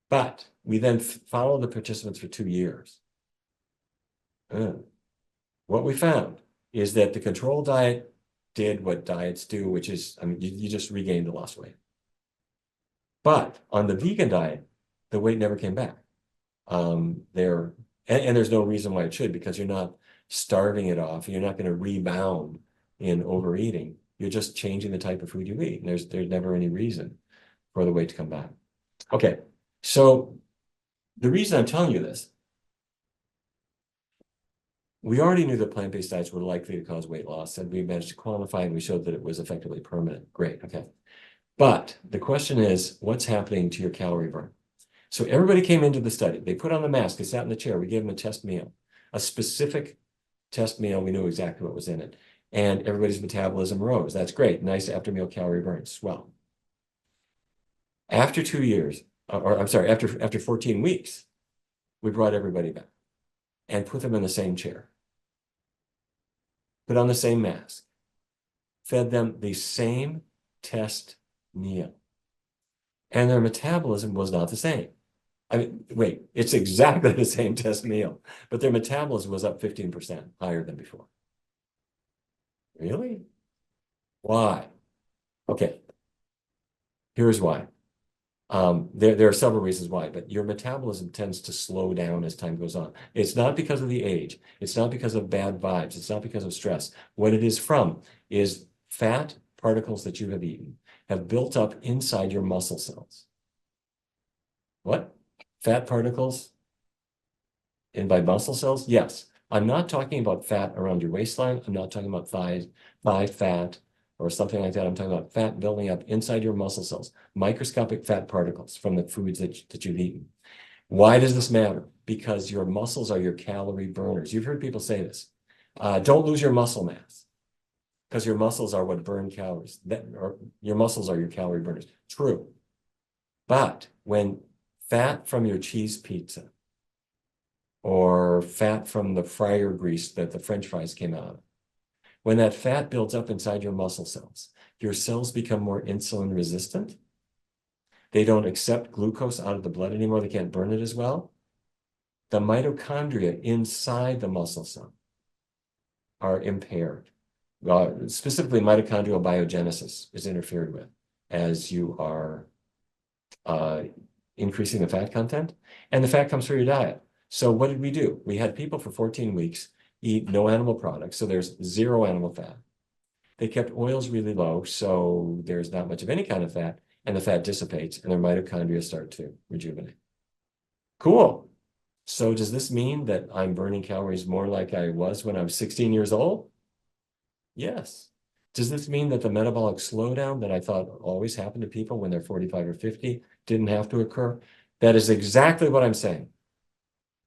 but we then followed the participants for 2 years. What we found is that the control diet did what diets do, which is, I mean, you just regained the lost weight. But on the vegan diet, the weight never came back. And there's no reason why it should, because you're not starving it off. You're not going to rebound in overeating. You're just changing the type of food you eat. And there's never any reason for the weight to come back. Okay, so the reason I'm telling you this, we already knew that plant-based diets were likely to cause weight loss, and we managed to quantify, and we showed that it was effectively permanent. Great, okay. But the question is, what's happening to your calorie burn? So everybody came into the study. They put on the mask. They sat in the chair. We gave them a test meal, a specific test meal. We knew exactly what was in it. And everybody's metabolism rose. That's great. Nice after meal calorie burn. Swell. After 2 years, or I'm sorry, after 14 weeks, we brought everybody back and put them in the same chair, put on the same mask, fed them the same test meal. And their metabolism was not the same. I mean, wait, it's exactly the same test meal, but their metabolism was up 15% higher than before. Really? Why? Okay. Here's why. There are several reasons why, but your metabolism tends to slow down as time goes on. It's not because of the age. It's not because of bad vibes. It's not because of stress. What it is from is fat particles that you have eaten have built up inside your muscle cells. What? Fat particles in by muscle cells? Yes. I'm not talking about fat around your waistline. I'm not talking about thigh fat or something like that. I'm talking about fat building up inside your muscle cells, microscopic fat particles from the foods that you've eaten. Why does this matter? Because your muscles are your calorie burners. You've heard people say this. Don't lose your muscle mass because your muscles are what burn calories. Or your muscles are your calorie burners. True. But when fat from your cheese pizza or fat from the fryer grease that the French fries came out of, when that fat builds up inside your muscle cells, your cells become more insulin resistant. They don't accept glucose out of the blood anymore. They can't burn it as well. The mitochondria inside the muscle cell are impaired. Specifically, mitochondrial biogenesis is interfered with as you are increasing the fat content, and the fat comes through your diet. So what did we do? We had people for 14 weeks eat no animal products, so there's zero animal fat. They kept oils really low, so there's not much of any kind of fat, and the fat dissipates, and their mitochondria start to rejuvenate. Cool. So does this mean that I'm burning calories more like I was when I was 16 years old? Yes. Does this mean that the metabolic slowdown that I thought always happened to people when they're 45 or 50 didn't have to occur? That is exactly what I'm saying.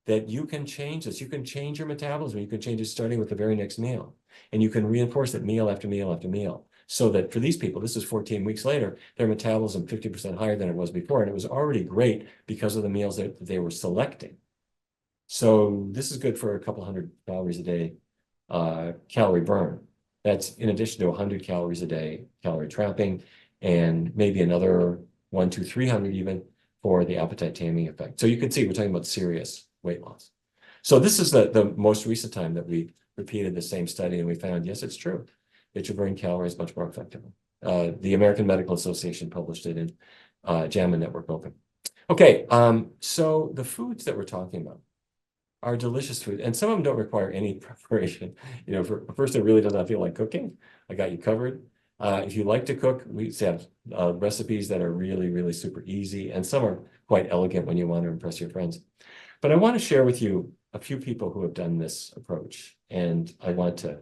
That you can change this. You can change your metabolism. You can change it starting with the very next meal. And you can reinforce it meal after meal after meal. So that for these people, this is 14 weeks later, their metabolism 50% higher than it was before. And it was already great because of the meals that they were selecting. So this is good for a couple hundred calories a day calorie burn. That's in addition to 100 calories a day calorie trapping, and maybe another 1, 2, 300 even for the appetite taming effect. So you can see we're talking about serious weight loss. So this is the most recent time that we repeated the same study, and we found, yes, it's true that you burn calories much more effectively. The American Medical Association published it in JAMA Network Open. Okay, so the foods that we're talking about are delicious food, and some of them don't require any preparation. You know, for a person who really does not feel like cooking, I got you covered. If you like to cook, we have recipes that are really, really super easy, and some are quite elegant when you want to impress your friends. But I want to share with you a few people who have done this approach, and I want to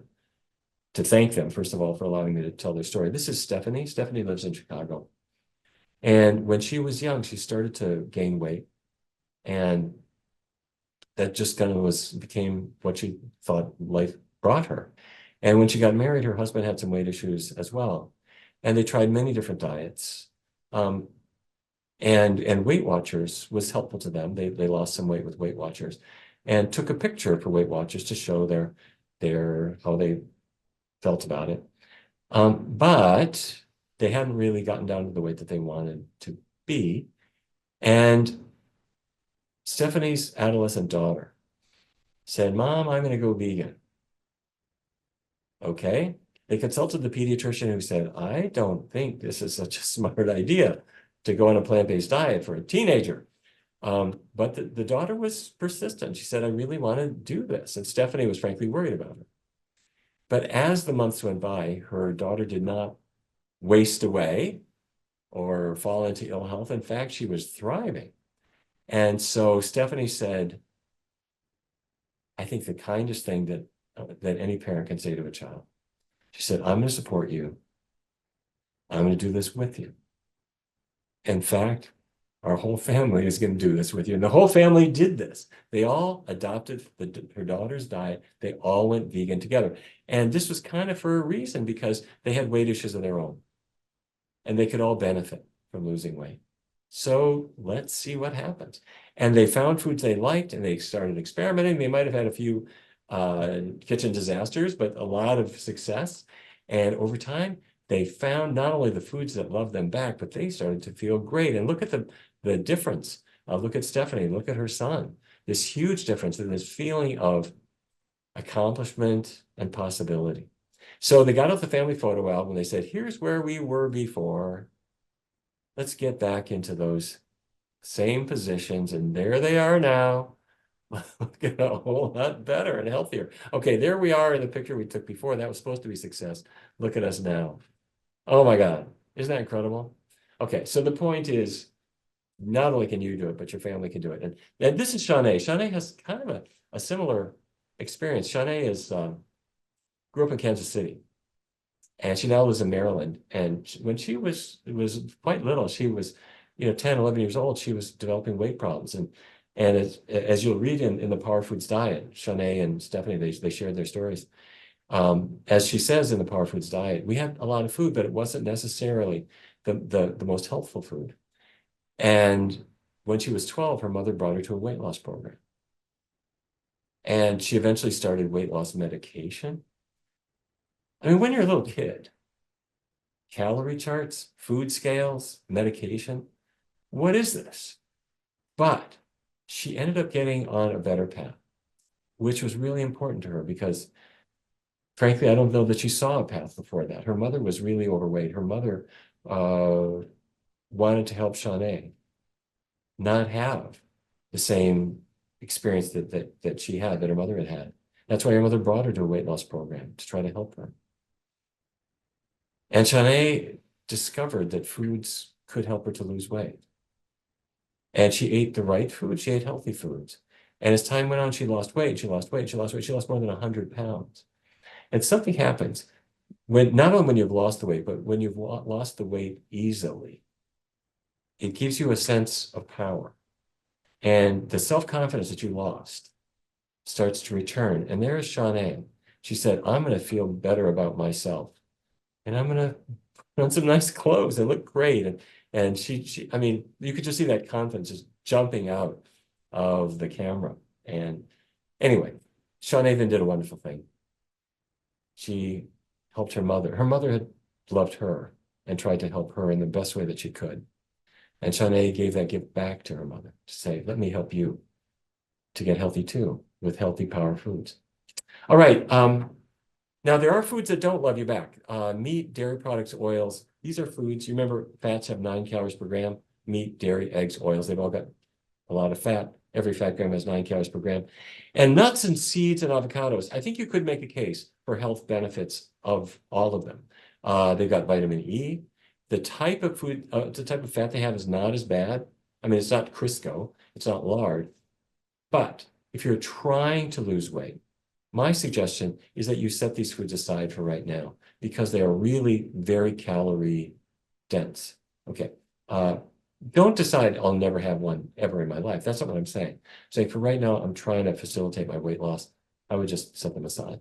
thank them, first of all, for allowing me to tell their story. This is Stephanie. Stephanie lives in Chicago. And when she was young, she started to gain weight, and that just kind of became what she thought life brought her. And when she got married, her husband had some weight issues as well. And they tried many different diets. And Weight Watchers was helpful to them. They lost some weight with Weight Watchers and took a picture for Weight Watchers to show their how they felt about it. But they hadn't really gotten down to the weight that they wanted to be. And Stephanie's adolescent daughter said, "Mom, I'm going to go vegan." Okay. They consulted the pediatrician who said, "I don't think this is such a smart idea to go on a plant-based diet for a teenager." But the daughter was persistent. She said, "I really want to do this." And Stephanie was frankly worried about it. But as the months went by, her daughter did not waste away or fall into ill health. In fact, she was thriving. And so Stephanie said, I think the kindest thing that any parent can say to a child. She said, "I'm going to support you. I'm going to do this with you. In fact, our whole family is going to do this with you." And the whole family did this. They all adopted her daughter's diet. They all went vegan together. And this was kind of for a reason, because they had weight issues of their own. And they could all benefit from losing weight. So let's see what happens. And they found foods they liked, and they started experimenting. They might have had a few kitchen disasters, but a lot of success. And over time, they found not only the foods that loved them back, but they started to feel great. And look at the difference. Look at Stephanie, look at her son. This huge difference in this feeling of accomplishment and possibility. So they got out the family photo album. They said, "Here's where we were before. let's get back into those same positions. And there they are now. Looking a whole lot better and healthier. Okay, there we are in the picture we took before. That was supposed to be success. Look at us now. Oh my God. Isn't that incredible? Okay, so the point is, not only can you do it, but your family can do it. And this is Shanae. Shanae has kind of a similar experience. Shanae is grew up in Kansas City, and she now lives in Maryland. And when she was quite little, she was, 10, 11 years old, she was developing weight problems. And as you'll read in the Power Foods Diet, Shanae and Stephanie, they shared their stories. As she says in the Power Foods Diet, we had a lot of food, but it wasn't necessarily the most healthful food. And when she was 12, her mother brought her to a weight loss program. And she eventually started weight loss medication. I mean, when you're a little kid, calorie charts, food scales, medication, what is this? But she ended up getting on a better path, which was really important to her because, frankly, I don't know that she saw a path before that. Her mother was really overweight. Her mother wanted to help Shanae not have the same experience that she had, that her mother had had. That's why her mother brought her to a weight loss program to try to help her. And Shanae discovered that foods could help her to lose weight. And she ate the right food. She ate healthy foods. And as time went on, she lost weight. She lost weight. She lost weight. She lost more than 100 pounds. And something happens when not only when you've lost the weight, but when you've lost the weight easily, it gives you a sense of power. And the self-confidence that you lost starts to return. And there is Shanae. She said, I'm going to feel better about myself. And I'm going to put on some nice clothes and look great. And she, I mean, you could just see that confidence just jumping out of the camera. And anyway, Shanae then did a wonderful thing. She helped her mother. Her mother had loved her and tried to help her in the best way that she could. And Shanae gave that gift back to her mother to say, let me help you to get healthy too with healthy power foods. All right. Now there are foods that don't love you back. Meat, dairy products, oils. These are foods. You remember fats have 9 calories per gram. Meat, dairy, eggs, oils. They've all got a lot of fat. Every fat gram has 9 calories per gram. And nuts and seeds and avocados. I think you could make a case for health benefits of all of them. They've got vitamin E. The type of food, the type of fat they have is not as bad. I mean, it's not Crisco, it's not lard. But if you're trying to lose weight, my suggestion is that you set these foods aside for right now because they are really very calorie dense. Okay. Don't decide I'll never have one ever in my life. That's not what I'm saying. I'm saying for right now, I'm trying to facilitate my weight loss. I would just set them aside.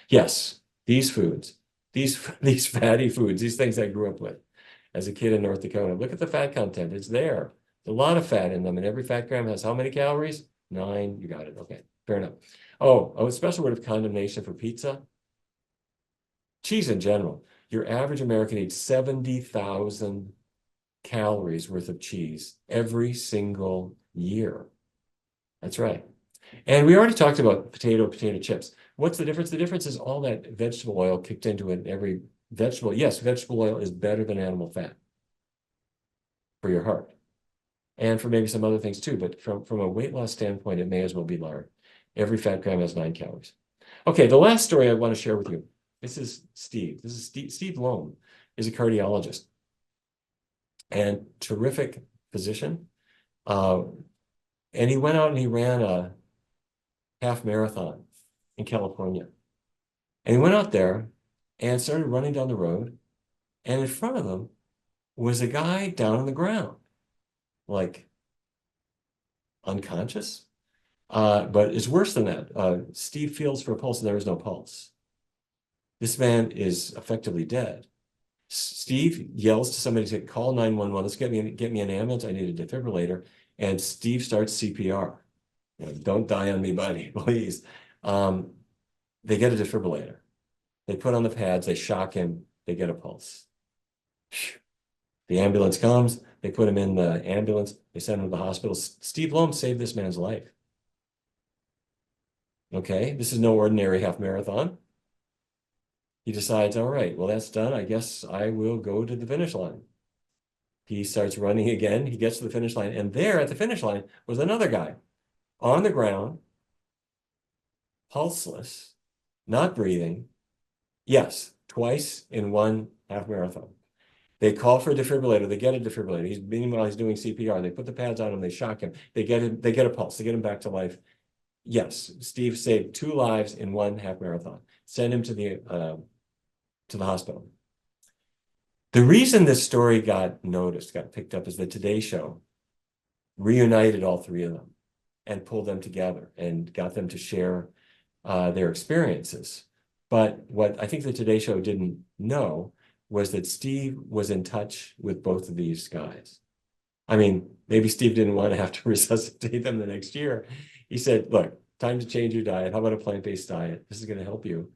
Yes, these foods, these fatty foods, these things I grew up with as a kid in North Dakota. Look at the fat content. It's there. There's a lot of fat in them, and every fat gram has how many calories? 9. You got it. Okay, fair enough. Oh, a special word of condemnation for pizza. Cheese in general. Your average American eats 70,000 calories worth of cheese every single year. That's right. And we already talked about potato chips. What's the difference? The difference is all that vegetable oil kicked into it. Every vegetable, yes, vegetable oil is better than animal fat for your heart and for maybe some other things too. But from a weight loss standpoint, it may as well be lard. Every fat gram has 9 calories. Okay, the last story I want to share with you. This is Steve. This is Steve Loam is a cardiologist and terrific physician. And he went out and he ran a half marathon in California. And he went out there and started running down the road. And in front of him was a guy down on the ground, like unconscious. But it's worse than that. Steve feels for a pulse and there is no pulse. This man is effectively dead. Steve yells to somebody to call 911. Let's get me an ambulance. I need a defibrillator. And Steve starts CPR. Don't die on me, buddy, please. They get a defibrillator. They put on the pads. They shock him. They get a pulse. The ambulance comes. They put him in the ambulance. They send him to the hospital. Steve Loam saved this man's life. Okay, this is no ordinary half marathon. He decides, all right, well, that's done. I guess I will go to the finish line. He starts running again. He gets to the finish line. And there at the finish line was another guy on the ground, pulseless, not breathing. Yes, twice in one half marathon. They call for a defibrillator. They get a defibrillator. Meanwhile, he's doing CPR. They put the pads on him. They shock him. They get a pulse. They get him back to life. Yes, Steve saved 2 lives in one half marathon. Send him to the hospital. The reason this story got noticed, got picked up, is the Today Show reunited all 3 of them and pulled them together and got them to share their experiences. But what I think the Today Show didn't know was that Steve was in touch with both of these guys. I mean, maybe Steve didn't want to have to resuscitate them the next year. He said, look, time to change your diet. How about a plant-based diet? This is going to help you.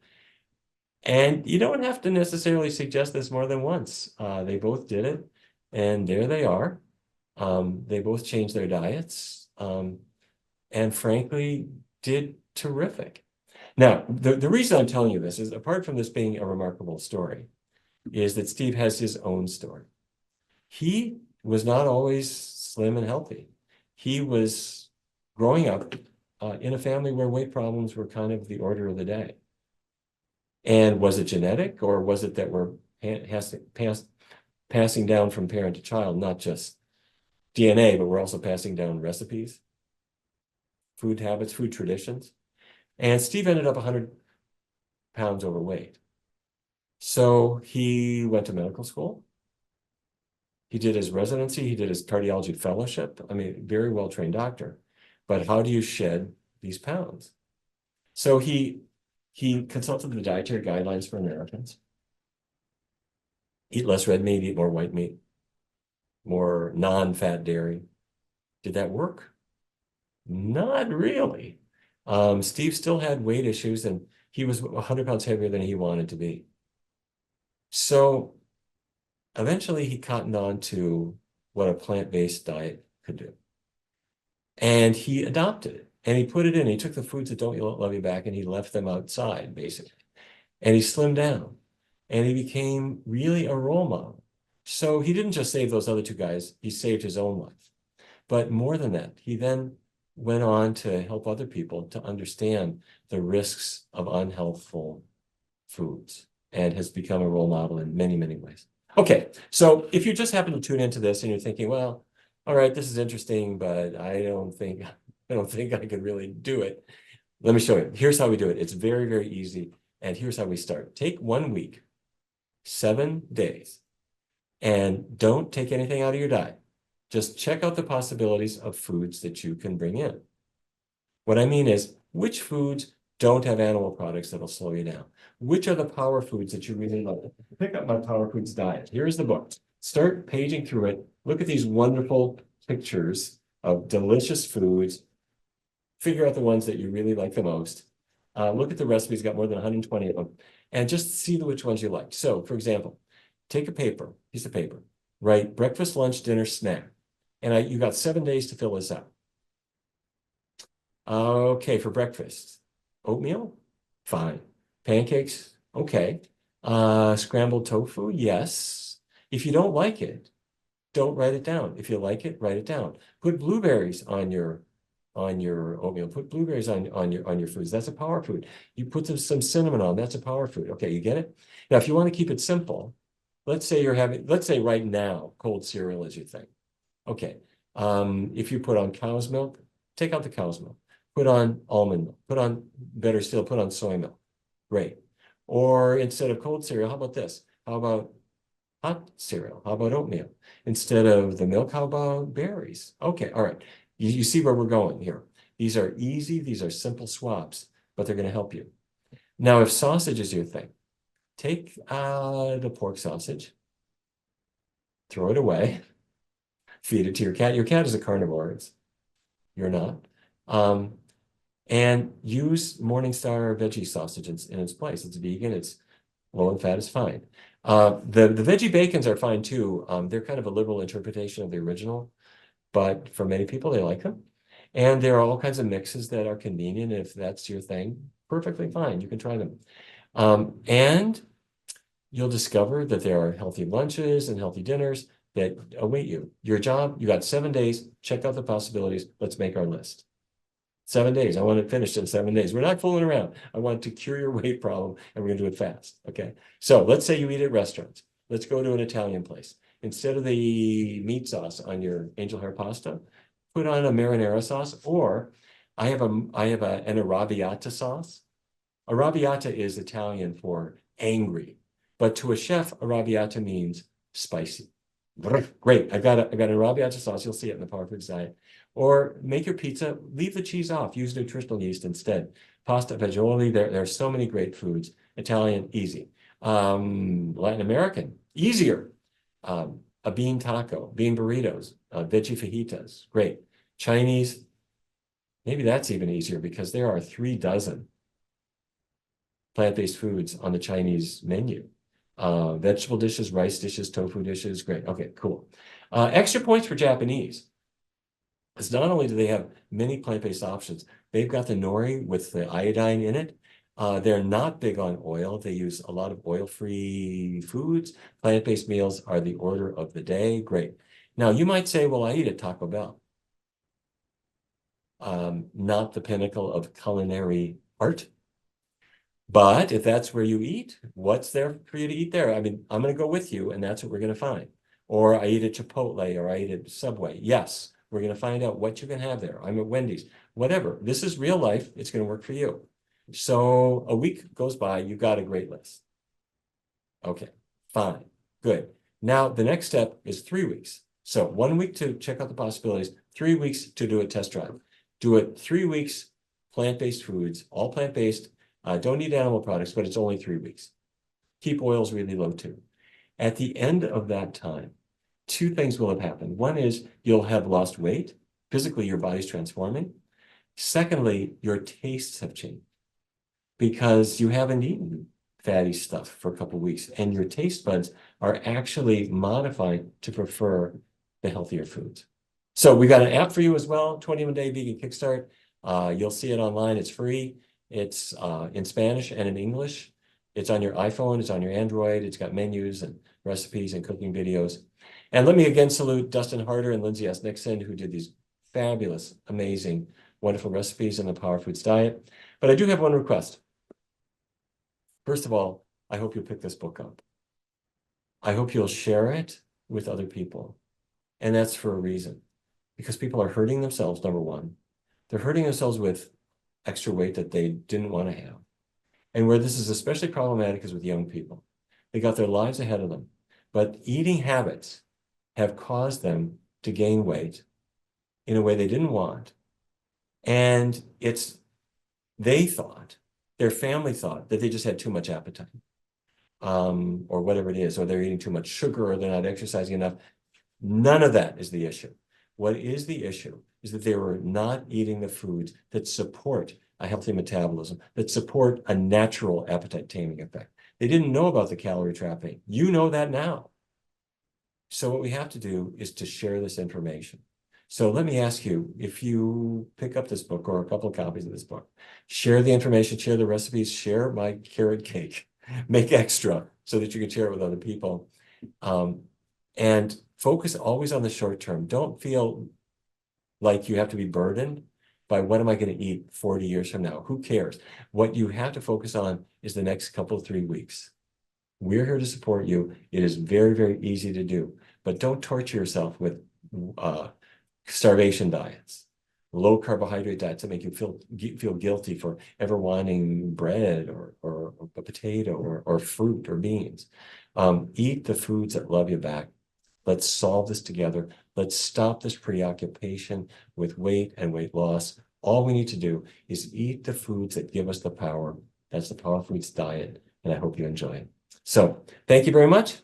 And you don't have to necessarily suggest this more than once. They both did it, and there they are. They both changed their diets, and frankly, did terrific. Now, the reason I'm telling you this is, apart from this being a remarkable story, is that Steve has his own story. He was not always slim and healthy. He was growing up in a family where weight problems were kind of the order of the day. And was it genetic, or was it that we're passing down from parent to child, not just DNA, but we're also passing down recipes, food habits, food traditions? And Steve ended up 100 pounds overweight. So he went to medical school. He did his residency. He did his cardiology fellowship. I mean, very well-trained doctor. But how do you shed these pounds? So he consulted the dietary guidelines for Americans. Eat less red meat, eat more white meat, more non-fat dairy. Did that work? Not really. Steve still had weight issues, and he was 100 pounds heavier than he wanted to be. So eventually he cottoned on to what a plant-based diet could do. And he adopted it, and he put it in. He took the foods that don't love you back, and he left them outside, basically. And he slimmed down, and he became really a role model. So he didn't just save those other 2 guys, he saved his own life. But more than that, he then went on to help other people to understand the risks of unhealthful foods, and has become a role model in many, many ways. Okay, so if you just happen to tune into this and you're thinking, well, all right, this is interesting, but I don't think I could really do it. Let me show you. Here's how we do it. It's very, very easy. And here's how we start. Take 1 week, 7 days, and don't take anything out of your diet. Just check out the possibilities of foods that you can bring in. What I mean is, which foods don't have animal products that'll slow you down? Which are the power foods that you really love? Pick up my Power Foods Diet. Here's the book. Start paging through it. Look at these wonderful pictures of delicious foods. Figure out the ones that you really like the most. Look at the recipes, got more than 120 of them, and just see which ones you like. So, for example, take a piece of paper, write breakfast, lunch, dinner, snack. And you got 7 days to fill this out. Okay, for breakfast, oatmeal, fine. Pancakes, okay. Scrambled tofu, yes. If you don't like it, don't write it down. If you like it, write it down. Put blueberries on your oatmeal. Put blueberries on your foods. That's a power food. You put some cinnamon on. That's a power food. Okay, you get it? Now, if you want to keep it simple, let's say right now, cold cereal is your thing. Okay. If you put on cow's milk, take out the cow's milk. Put on almond milk. Better still, put on soy milk. Great. Or instead of cold cereal, how about this? How about hot cereal? How about oatmeal? Instead of the milk, how about berries? Okay, all right. You see where we're going here. These are easy, these are simple swaps, but they're going to help you. Now, if sausage is your thing, take the pork sausage, throw it away, feed it to your cat. Your cat is a carnivore. You're not. And use Morningstar veggie sausage in its place. It's vegan, it's low in fat, it's fine. The veggie bacons are fine too. They're kind of a liberal interpretation of the original, but for many people, they like them. And there are all kinds of mixes that are convenient. If that's your thing, perfectly fine. You can try them. And you'll discover that there are healthy lunches and healthy dinners, that await you. Your job, you got 7 days, check out the possibilities. Let's make our list. 7 days. I want it finished in 7 days. We're not fooling around. I want to cure your weight problem, and we're going to do it fast. Okay. So let's say you eat at restaurants. Let's go to an Italian place. Instead of the meat sauce on your angel hair pasta, put on a marinara sauce, or I have an arrabbiata sauce. Arrabbiata is Italian for angry, but to a chef, arrabbiata means spicy. Great. I've got an arrabbiata sauce. You'll see it in the Power Foods diet. Or make your pizza, leave the cheese off, use nutritional yeast instead. Pasta fagioli, there are so many great foods. Italian, easy. Latin American, easier. A bean taco, bean burritos, veggie fajitas, great. Chinese, maybe that's even easier because there are 36 plant-based foods on the Chinese menu. Vegetable dishes, rice dishes, tofu dishes, great. Okay, cool. Extra points for Japanese. It's not only do they have many plant-based options, they've got the nori with the iodine in it. They're not big on oil. They use a lot of oil-free foods. Plant-based meals are the order of the day. Great. Now, you might say, well, I eat at Taco Bell. Not the pinnacle of culinary art. But if that's where you eat, what's there for you to eat there? I mean, I'm going to go with you, and that's what we're going to find. Or I eat at Chipotle, or I eat at Subway. Yes, we're going to find out what you can have there. I'm at Wendy's. Whatever. This is real life. It's going to work for you. So a week goes by. You've got a great list. Okay, fine. Good. Now, the next step is 3 weeks. So 1 week to check out the possibilities, 3 weeks to do a test drive. Do it 3 weeks, plant-based foods, all plant-based. Don't eat animal products, but it's only 3 weeks. Keep oils really low too. At the end of that time, 2 things will have happened. One is you'll have lost weight. Physically, your body's transforming. Secondly, your tastes have changed because you haven't eaten fatty stuff for a couple of weeks, and your taste buds are actually modified to prefer the healthier foods. So we got an app for you as well, 21-day vegan kickstart. You'll see it online. It's free. It's in Spanish and in English. It's on your iPhone. It's on your Android. It's got menus and recipes and cooking videos. And let me again salute Dustin Harder and Lindsay S. Nixon, who did these fabulous, amazing, wonderful recipes in the Power Foods diet. But I do have one request. First of all, I hope you'll pick this book up. I hope you'll share it with other people. And that's for a reason. Because people are hurting themselves, number one. They're hurting themselves with extra weight that they didn't want to have. And where this is especially problematic is with young people. They got their lives ahead of them. But eating habits have caused them to gain weight in a way they didn't want. And they thought, their family thought that they just had too much appetite, or whatever it is, or they're eating too much sugar, or they're not exercising enough. None of that is the issue. What is the issue is that they were not eating the foods that support a healthy metabolism, that support a natural appetite taming effect. They didn't know about the calorie trapping. You know that now. So what we have to do is to share this information. So let me ask you, if you pick up this book or a couple of copies of this book, share the information, share the recipes, share my carrot cake, make extra so that you can share it with other people. And focus always on the short term. Don't feel like you have to be burdened by what am I going to eat 40 years from now? Who cares? What you have to focus on is the next couple of 3 weeks. We're here to support you. It is very, very easy to do, but don't torture yourself with starvation diets, low carbohydrate diets that make you feel guilty for ever wanting bread or a potato or fruit or beans. Eat the foods that love you back. Let's solve this together. Let's stop this preoccupation with weight and weight loss. All we need to do is eat the foods that give us the power. That's the Power Foods diet, and I hope you enjoy it. So thank you very much.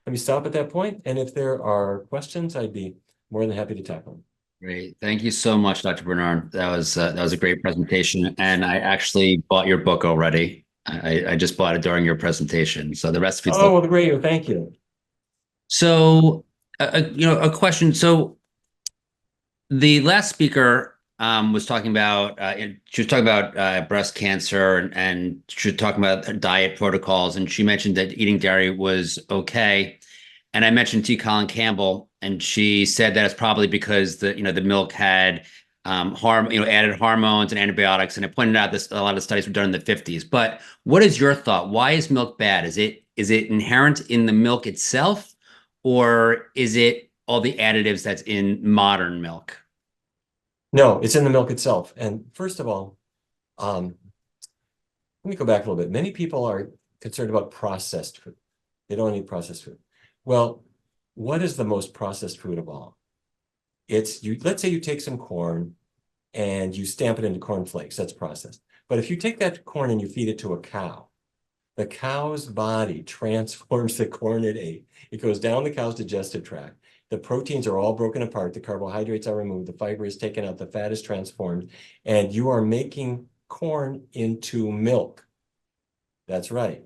Let me stop at that point, and if there are questions, I'd be more than happy to tackle them. Great. Thank you so much, Dr. Barnard. That was a great presentation. And I actually bought your book already. I just bought it during your presentation. So the recipes. Oh, well, great. Thank you. So, a question. So the last speaker was talking about, she was talking about breast cancer and she was talking about diet protocols. And she mentioned that eating dairy was okay. And I mentioned T. Colin Campbell, and she said that it's probably because the milk had added hormones and antibiotics. And it pointed out this a lot of studies were done in the 50s. But what is your thought? Why is milk bad? Is it inherent in the milk itself, or is it all the additives that's in modern milk? No, it's in the milk itself. And first of all, um, let me go back a little bit. Many people are concerned about processed food. They don't eat processed food. Well, what is the most processed food of all? It's you. Let's say you take some corn and you stamp it into corn flakes. That's processed. But if you take that corn and you feed it to a cow, the cow's body transforms the corn it ate. It goes down the cow's digestive tract. The proteins are all broken apart. The carbohydrates are removed. The fiber is taken out. The fat is transformed. And you are making corn into milk. That's right.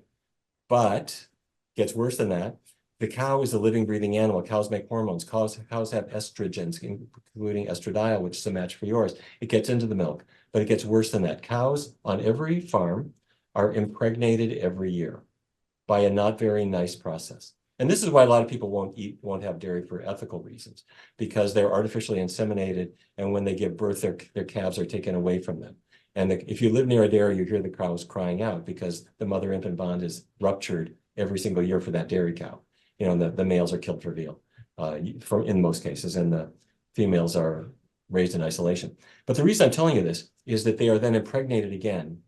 But gets worse than that. The cow is a living, breathing animal. Cows make hormones. Cows have estrogens, including estradiol, which is a match for yours. It gets into the milk, but it gets worse than that. Cows on every farm are impregnated every year by a not very nice process. And this is why a lot of people won't have dairy for ethical reasons, because they're artificially inseminated, and when they give birth, their calves are taken away from them. And if you live near a dairy, you hear the cows crying out because the mother-infant bond is ruptured every single year for that dairy cow. The males are killed for veal, in most cases, and the females are raised in isolation. But the reason I'm telling you this is that they are then impregnated again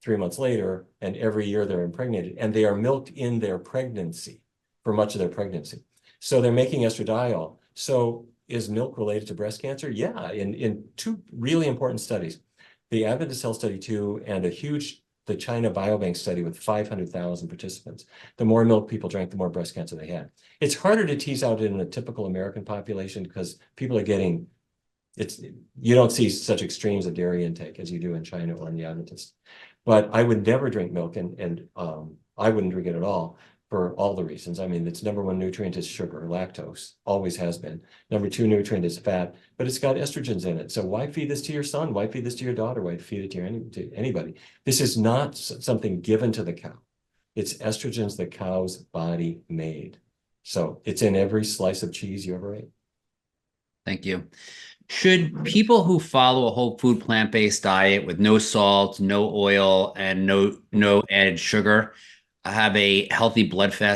3 months later, and every year they're impregnated, and they are milked in their pregnancy for much of their pregnancy. So they're making estradiol. So is milk related to breast cancer? Yeah, in two really important studies, the Adventist Health Study 2 and the China Biobank study with 500,000 participants. The more milk people drank, the more breast cancer they had. It's harder to tease out in a typical American population because people are you don't see such extremes of dairy intake as you do in China or in the Adventist. But I would never drink milk, and I wouldn't drink it at all for all the reasons. I mean, its number one nutrient is sugar, lactose, always has been. Number two nutrient is fat, but it's got estrogens in it. So why feed this to your son? Why feed this to your daughter? Why feed it to anybody? This is not something given to the cow. It's estrogens the cow's body made. So it's in every slice of cheese you ever ate. Thank you. Should people who follow a whole food plant-based diet with no salt, no oil, and no added sugar have a healthy have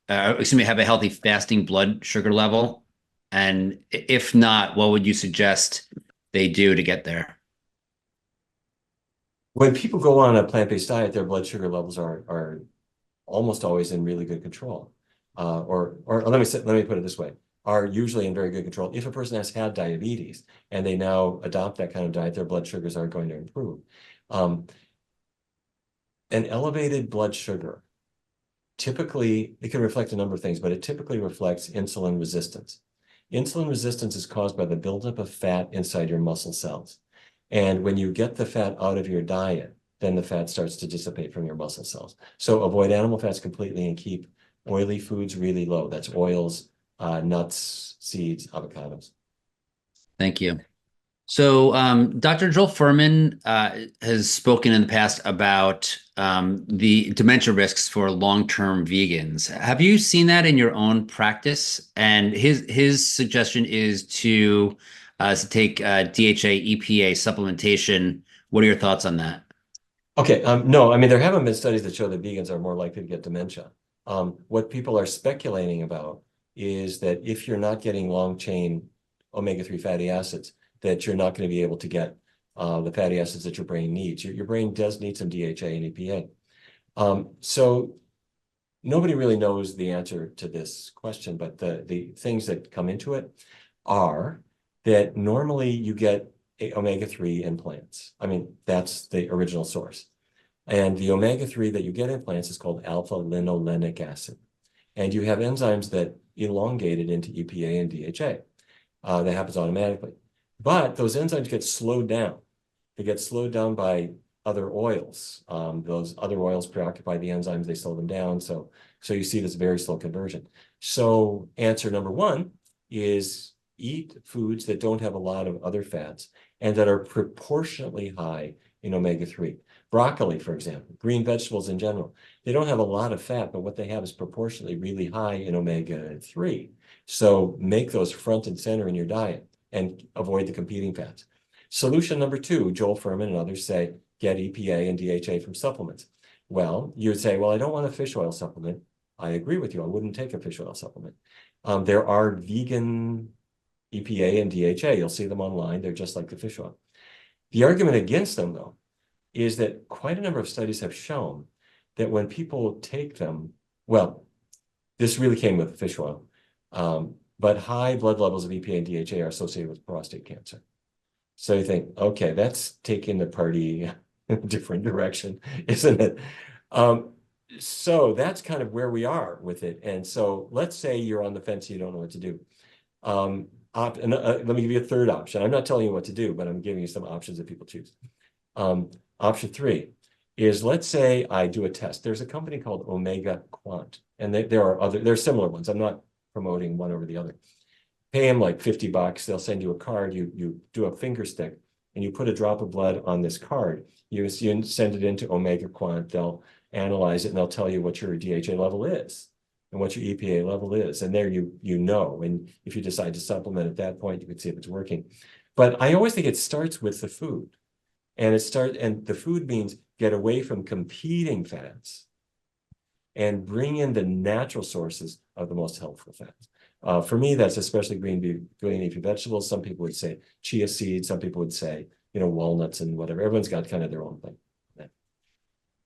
a healthy fasting blood sugar level? And if not, what would you suggest they do to get there? When people go on a plant-based diet, their blood sugar levels are almost always in really good control. Or let me put it this way, are usually in very good control. If a person has had diabetes and they now adopt that kind of diet, their blood sugars are going to improve. An elevated blood sugar, typically, it can reflect a number of things, but it typically reflects insulin resistance. Insulin resistance is caused by the buildup of fat inside your muscle cells. And when you get the fat out of your diet, then the fat starts to dissipate from your muscle cells. So avoid animal fats completely and keep oily foods really low. That's oils, nuts, seeds, avocados. Thank you. So, Dr. Joel Furman has spoken in the past about the dementia risks for long-term vegans. Have you seen that in your own practice? And his suggestion is to take DHA, EPA supplementation. What are your thoughts on that? Okay, no, I mean, there haven't been studies that show that vegans are more likely to get dementia. What people are speculating about is that if you're not getting long-chain omega-3 fatty acids, that you're not going to be able to get the fatty acids that your brain needs. Your brain does need some DHA and EPA. So nobody really knows the answer to this question, but the things that come into it are that normally you get omega-3 in plants. I mean, that's the original source. And the omega-3 that you get in plants is called alpha-linolenic acid. And you have enzymes that elongate it into EPA and DHA. That happens automatically. But those enzymes get slowed down. They get slowed down by other oils. Those other oils preoccupy the enzymes, they slow them down. So you see this very slow conversion. So answer number one is eat foods that don't have a lot of other fats and that are proportionately high in omega-3. Broccoli, for example, green vegetables in general, they don't have a lot of fat, but what they have is proportionally really high in omega-3. So make those front and center in your diet and avoid the competing fats. Solution number two, Joel Furman and others say, get EPA and DHA from supplements. Well, you would say, well, I don't want a fish oil supplement. I agree with you. I wouldn't take a fish oil supplement. There are vegan EPA and DHA. You'll see them online. They're just like the fish oil. The argument against them, though, is that quite a number of studies have shown that when people take them, well, this really came with fish oil, but high blood levels of EPA and DHA are associated with prostate cancer. So you think, okay, that's taking the party in a different direction, isn't it? So that's kind of where we are with it. And so let's say you're on the fence, you don't know what to do. Let me give you a third option. I'm not telling you what to do, but I'm giving you some options that people choose. Option three is, let's say I do a test. There's a company called Omega Quant, and there are similar ones. I'm not promoting one over the other. Pay them like $50. They'll send you a card. You do a finger stick, and you put a drop of blood on this card. You send it into Omega Quant. They'll analyze it, and they'll tell you what your DHA level is and what your EPA level is. And there you know. And if you decide to supplement at that point, you can see if it's working. But I always think it starts with the food. And the food means get away from competing fats and bring in the natural sources of the most helpful fats. For me, that's especially green leafy vegetables. Some people would say chia seeds. Some people would say, walnuts and whatever. Everyone's got kind of their own thing.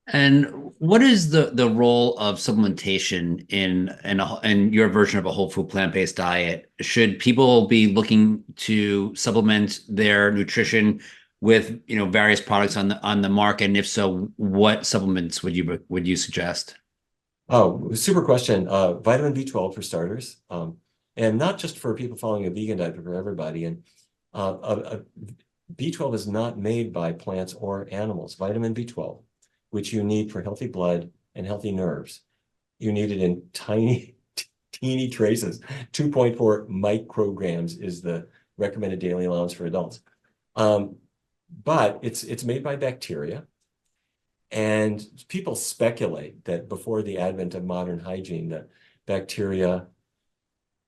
And what is the role of supplementation in your version of a whole food plant-based diet? Should people be looking to supplement their nutrition with various products on the market? And if so, what supplements would you suggest? Oh, super question. Vitamin B12 for starters, and not just for people following a vegan diet, but for everybody. And B12 is not made by plants or animals. Vitamin B12, which you need for healthy blood and healthy nerves, you need it in tiny, teeny traces. 2.4 micrograms is the recommended daily allowance for adults. But it's made by bacteria. And people speculate that before the advent of modern hygiene, that bacteria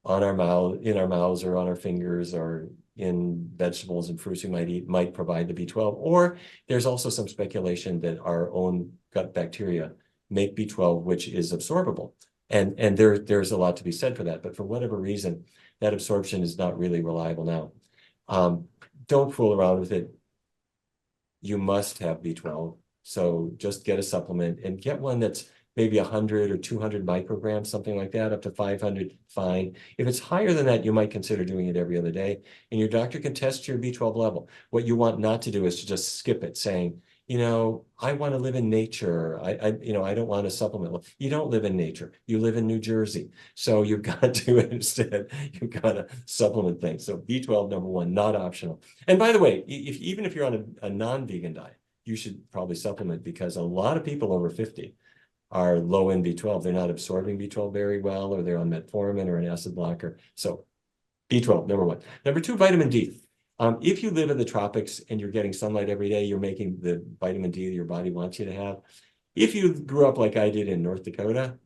in our mouths or on our fingers or in vegetables and fruits we might eat might provide the B12. Or there's also some speculation that our own gut bacteria make B12, which is absorbable. And there's a lot to be said for that. But for whatever reason, that absorption is not really reliable now. Don't fool around with it. You must have B12. So just get a supplement and get one that's maybe 100 or 200 micrograms, something like that, up to 500, fine. If it's higher than that, you might consider doing it every other day. And your doctor can test your B12 level. What you want not to do is to just skip it, saying, I want to live in nature. I don't want to supplement. You don't live in nature. You live in New Jersey. So you've got to instead, you've got to supplement things. So B12, number one, not optional. And by the way, even if you're on a non-vegan diet, you should probably supplement, because a lot of people over 50 are low in B12. They're not absorbing B12 very well, or they're on metformin or an acid blocker. So B12, number one. Number two, vitamin D. If you live in the tropics and you're getting sunlight every day, you're making the vitamin D that your body wants you to have. If you grew up like I did in North Dakota,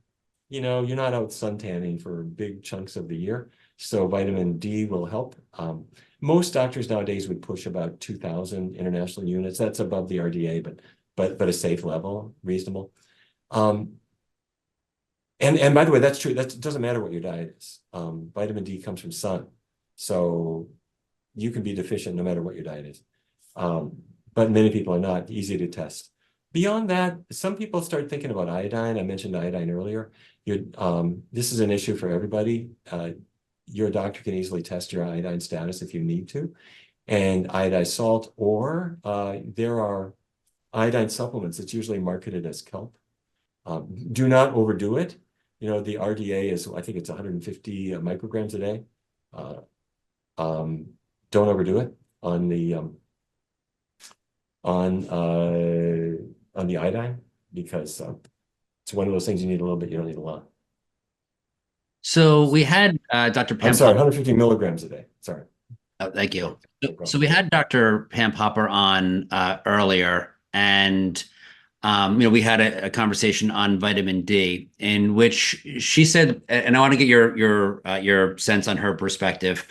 you're not out suntanning for big chunks of the year. So vitamin D will help. Most doctors nowadays would push about 2,000 international units. That's above the RDA, but a safe level, reasonable. And by the way, that's true. That doesn't matter what your diet is. Vitamin D comes from sun. So you can be deficient no matter what your diet is. But many people are not. Easy to test. Beyond that, some people start thinking about iodine. I mentioned iodine earlier. This is an issue for everybody. Your doctor can easily test your iodine status if you need to. And iodized salt, or there are iodine supplements. It's usually marketed as kelp. Do not overdo it. The RDA is, I think it's 150 micrograms a day. Don't overdo it on the iodine, because it's one of those things you need a little bit, you don't need a lot. So we had Dr. Pam. I'm sorry, 150 milligrams a day. Sorry. Oh, thank you. No problem. So we had Dr. Pam Popper on earlier, and We had a conversation on vitamin D in which she said, and I want to get your sense on her perspective,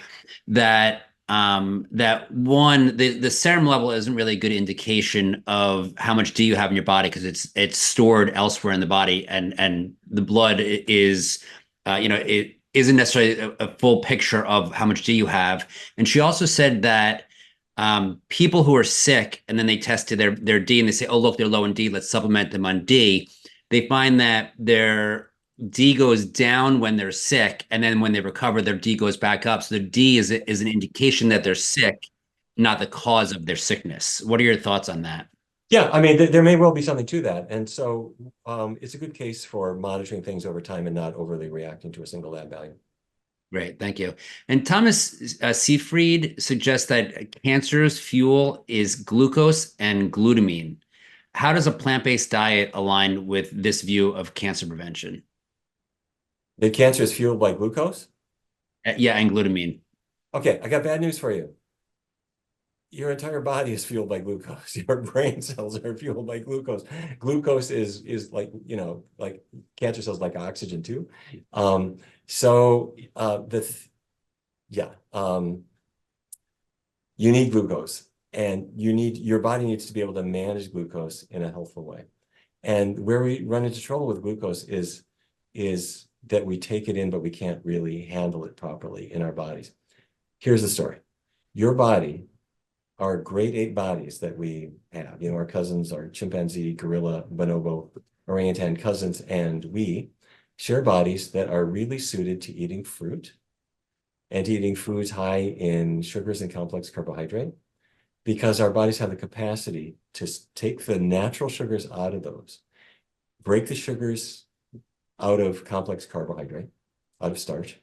that that one, the serum level isn't really a good indication of how much D you have in your body because it's stored elsewhere in the body, and the blood is, it isn't necessarily a full picture of how much D you have. And she also said that people who are sick and then they tested their D and they say, oh, look, they're low in D, let's supplement them on D. They find that their D goes down when they're sick, and then when they recover, their D goes back up. So their D is an indication that they're sick, not the cause of their sickness. What are your thoughts on that? Yeah, I mean, there may well be something to that. And so it's a good case for monitoring things over time and not overly reacting to a single lab value. Great, thank you. And Thomas Seyfried suggests that cancer's fuel is glucose and glutamine. How does a plant-based diet align with this view of cancer prevention? The cancer is fueled by glucose? Yeah, and glutamine. Okay, I got bad news for you. Your entire body is fueled by glucose. Your brain cells are fueled by glucose. Glucose is like, like cancer cells like oxygen too. So yeah, you need glucose, and your body needs to be able to manage glucose in a healthful way. And where we run into trouble with glucose is that we take it in, but we can't really handle it properly in our bodies. Here's the story. Your body, our great 8 bodies that we have, our cousins, our chimpanzee, gorilla, bonobo, orangutan cousins, and we share bodies that are really suited to eating fruit and to eating foods high in sugars and complex carbohydrate, because our bodies have the capacity to take the natural sugars out of those, break the sugars out of complex carbohydrate, out of starch,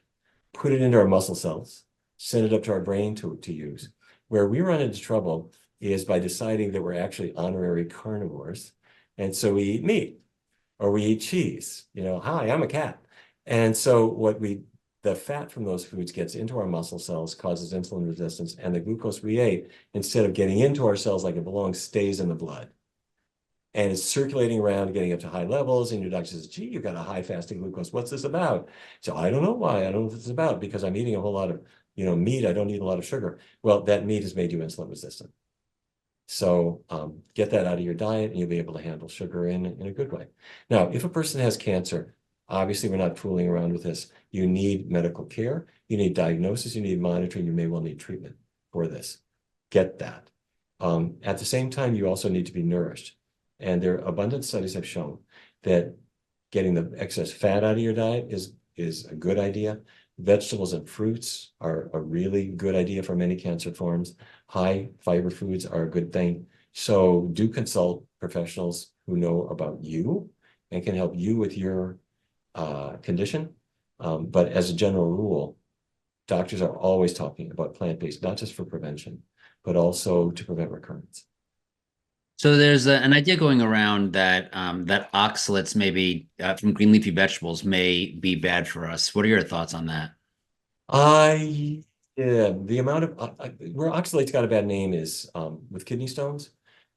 put it into our muscle cells, send it up to our brain to use. Where we run into trouble is by deciding that we're actually honorary carnivores. And so we eat meat or we eat cheese. Hi, I'm a cat. And so the fat from those foods gets into our muscle cells, causes insulin resistance, and the glucose we ate, instead of getting into our cells like it belongs, stays in the blood. And it's circulating around, getting up to high levels, and your doctor says, gee, you got a high fasting glucose. What's this about? So I don't know why. I don't know what this is about, because I'm eating a whole lot of meat. I don't eat a lot of sugar. Well, that meat has made you insulin resistant. So get that out of your diet, and you'll be able to handle sugar in a good way. Now, if a person has cancer, obviously we're not fooling around with this. You need medical care. You need diagnosis. You need monitoring. You may well need treatment for this. Get that. At the same time, you also need to be nourished. And there are abundant studies have shown that getting the excess fat out of your diet is a good idea. Vegetables and fruits are a really good idea for many cancer forms. High fiber foods are a good thing. So do consult professionals who know about you and can help you with your condition. But as a general rule, doctors are always talking about plant-based, not just for prevention, but also to prevent recurrence. So there's an idea going around that that oxalates maybe from green leafy vegetables may be bad for us. What are your thoughts on that? Yeah, the amount of where oxalate's got a bad name is with kidney stones.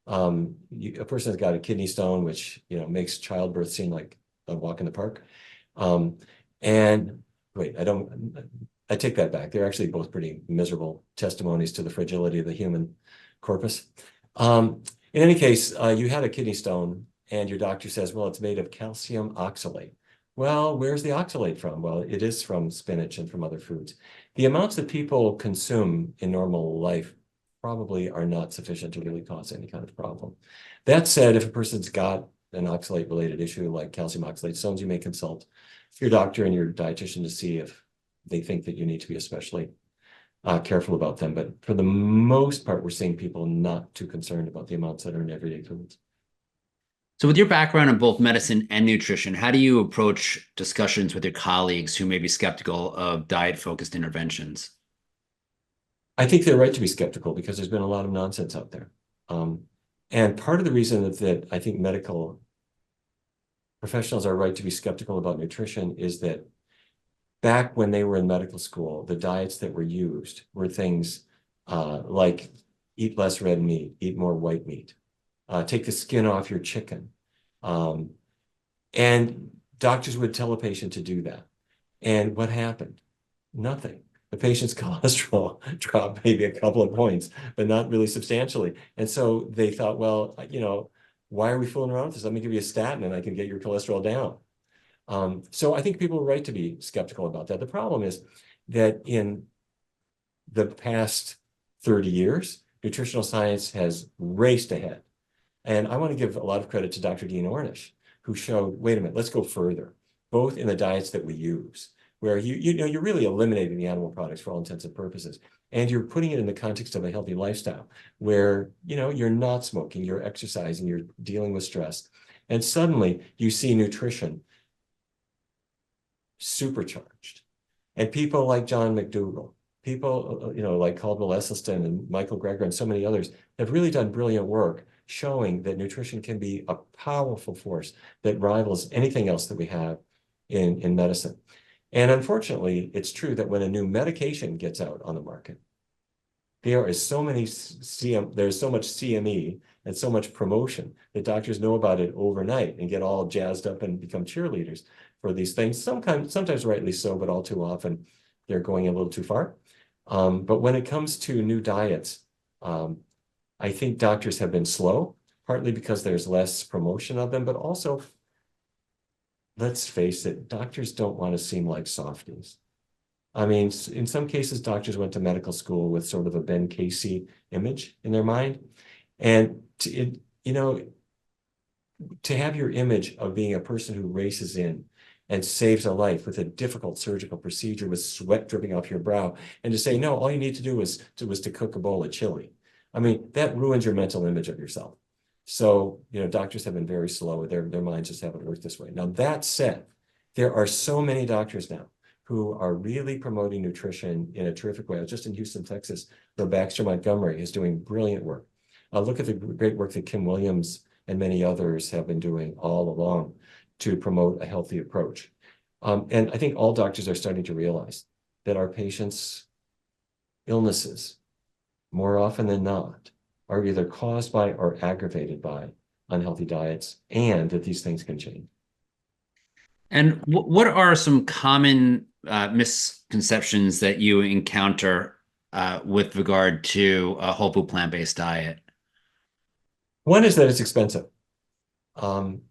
A person has got a kidney stone, which makes childbirth seem like a walk in the park. And wait, I take that back. They're actually both pretty miserable testimonies to the fragility of the human corpus. In any case, you had a kidney stone, and your doctor says, well, it's made of calcium oxalate. Well, where's the oxalate from? Well, it is from spinach and from other foods. The amounts that people consume in normal life probably are not sufficient to really cause any kind of problem. That said, if a person's got an oxalate-related issue like calcium oxalate stones, you may consult your doctor and your dietitian to see if they think that you need to be especially careful about them. But for the most part, we're seeing people not too concerned about the amounts that are in everyday foods. So with your background in both medicine and nutrition, how do you approach discussions with your colleagues who may be skeptical of diet-focused interventions? I think they're right to be skeptical because there's been a lot of nonsense out there. And part of the reason that I think medical professionals are right to be skeptical about nutrition is that back when they were in medical school, the diets that were used were things like eat less red meat, eat more white meat, take the skin off your chicken. And doctors would tell a patient to do that. And what happened? Nothing. The patient's cholesterol dropped maybe a couple of points, but not really substantially. And so they thought, well, why are we fooling around with this? Let me give you a statin and I can get your cholesterol down. So I think people are right to be skeptical about that. The problem is that in the past 30 years, nutritional science has raced ahead. And I want to give a lot of credit to Dr. Dean Ornish, who showed, wait a minute, let's go further, both in the diets that we use, where you're really eliminating the animal products for all intents and purposes. And you're putting it in the context of a healthy lifestyle where, you're not smoking, you're exercising, you're dealing with stress. And suddenly you see nutrition supercharged. And people like John McDougall, people, like Caldwell Esselstyn and Michael Greger and so many others have really done brilliant work showing that nutrition can be a powerful force that rivals anything else that we have in medicine. And unfortunately, it's true that when a new medication gets out on the market, there is so much CME and so much promotion that doctors know about it overnight and get all jazzed up and become cheerleaders for these things. Sometimes rightly so, but all too often they're going a little too far. But when it comes to new diets, I think doctors have been slow, partly because there's less promotion of them, but also, let's face it, doctors don't want to seem like softies. I mean, in some cases, doctors went to medical school with sort of a Ben Casey image in their mind. And to have your image of being a person who races in and saves a life with a difficult surgical procedure with sweat dripping off your brow, and to say, no, all you need to do was to cook a bowl of chili. I mean, that ruins your mental image of yourself. So, doctors have been very slow. Their minds just haven't worked this way. Now, that said, there are so many doctors now who are really promoting nutrition in a terrific way. I was just in Houston, Texas, where Baxter Montgomery is doing brilliant work. Look at the great work that Kim Williams and many others have been doing all along to promote a healthy approach. And I think all doctors are starting to realize that our patients' illnesses, more often than not, are either caused by or aggravated by unhealthy diets, and that these things can change. And what are some common misconceptions that you encounter with regard to a whole food plant-based diet? One is that it's expensive. And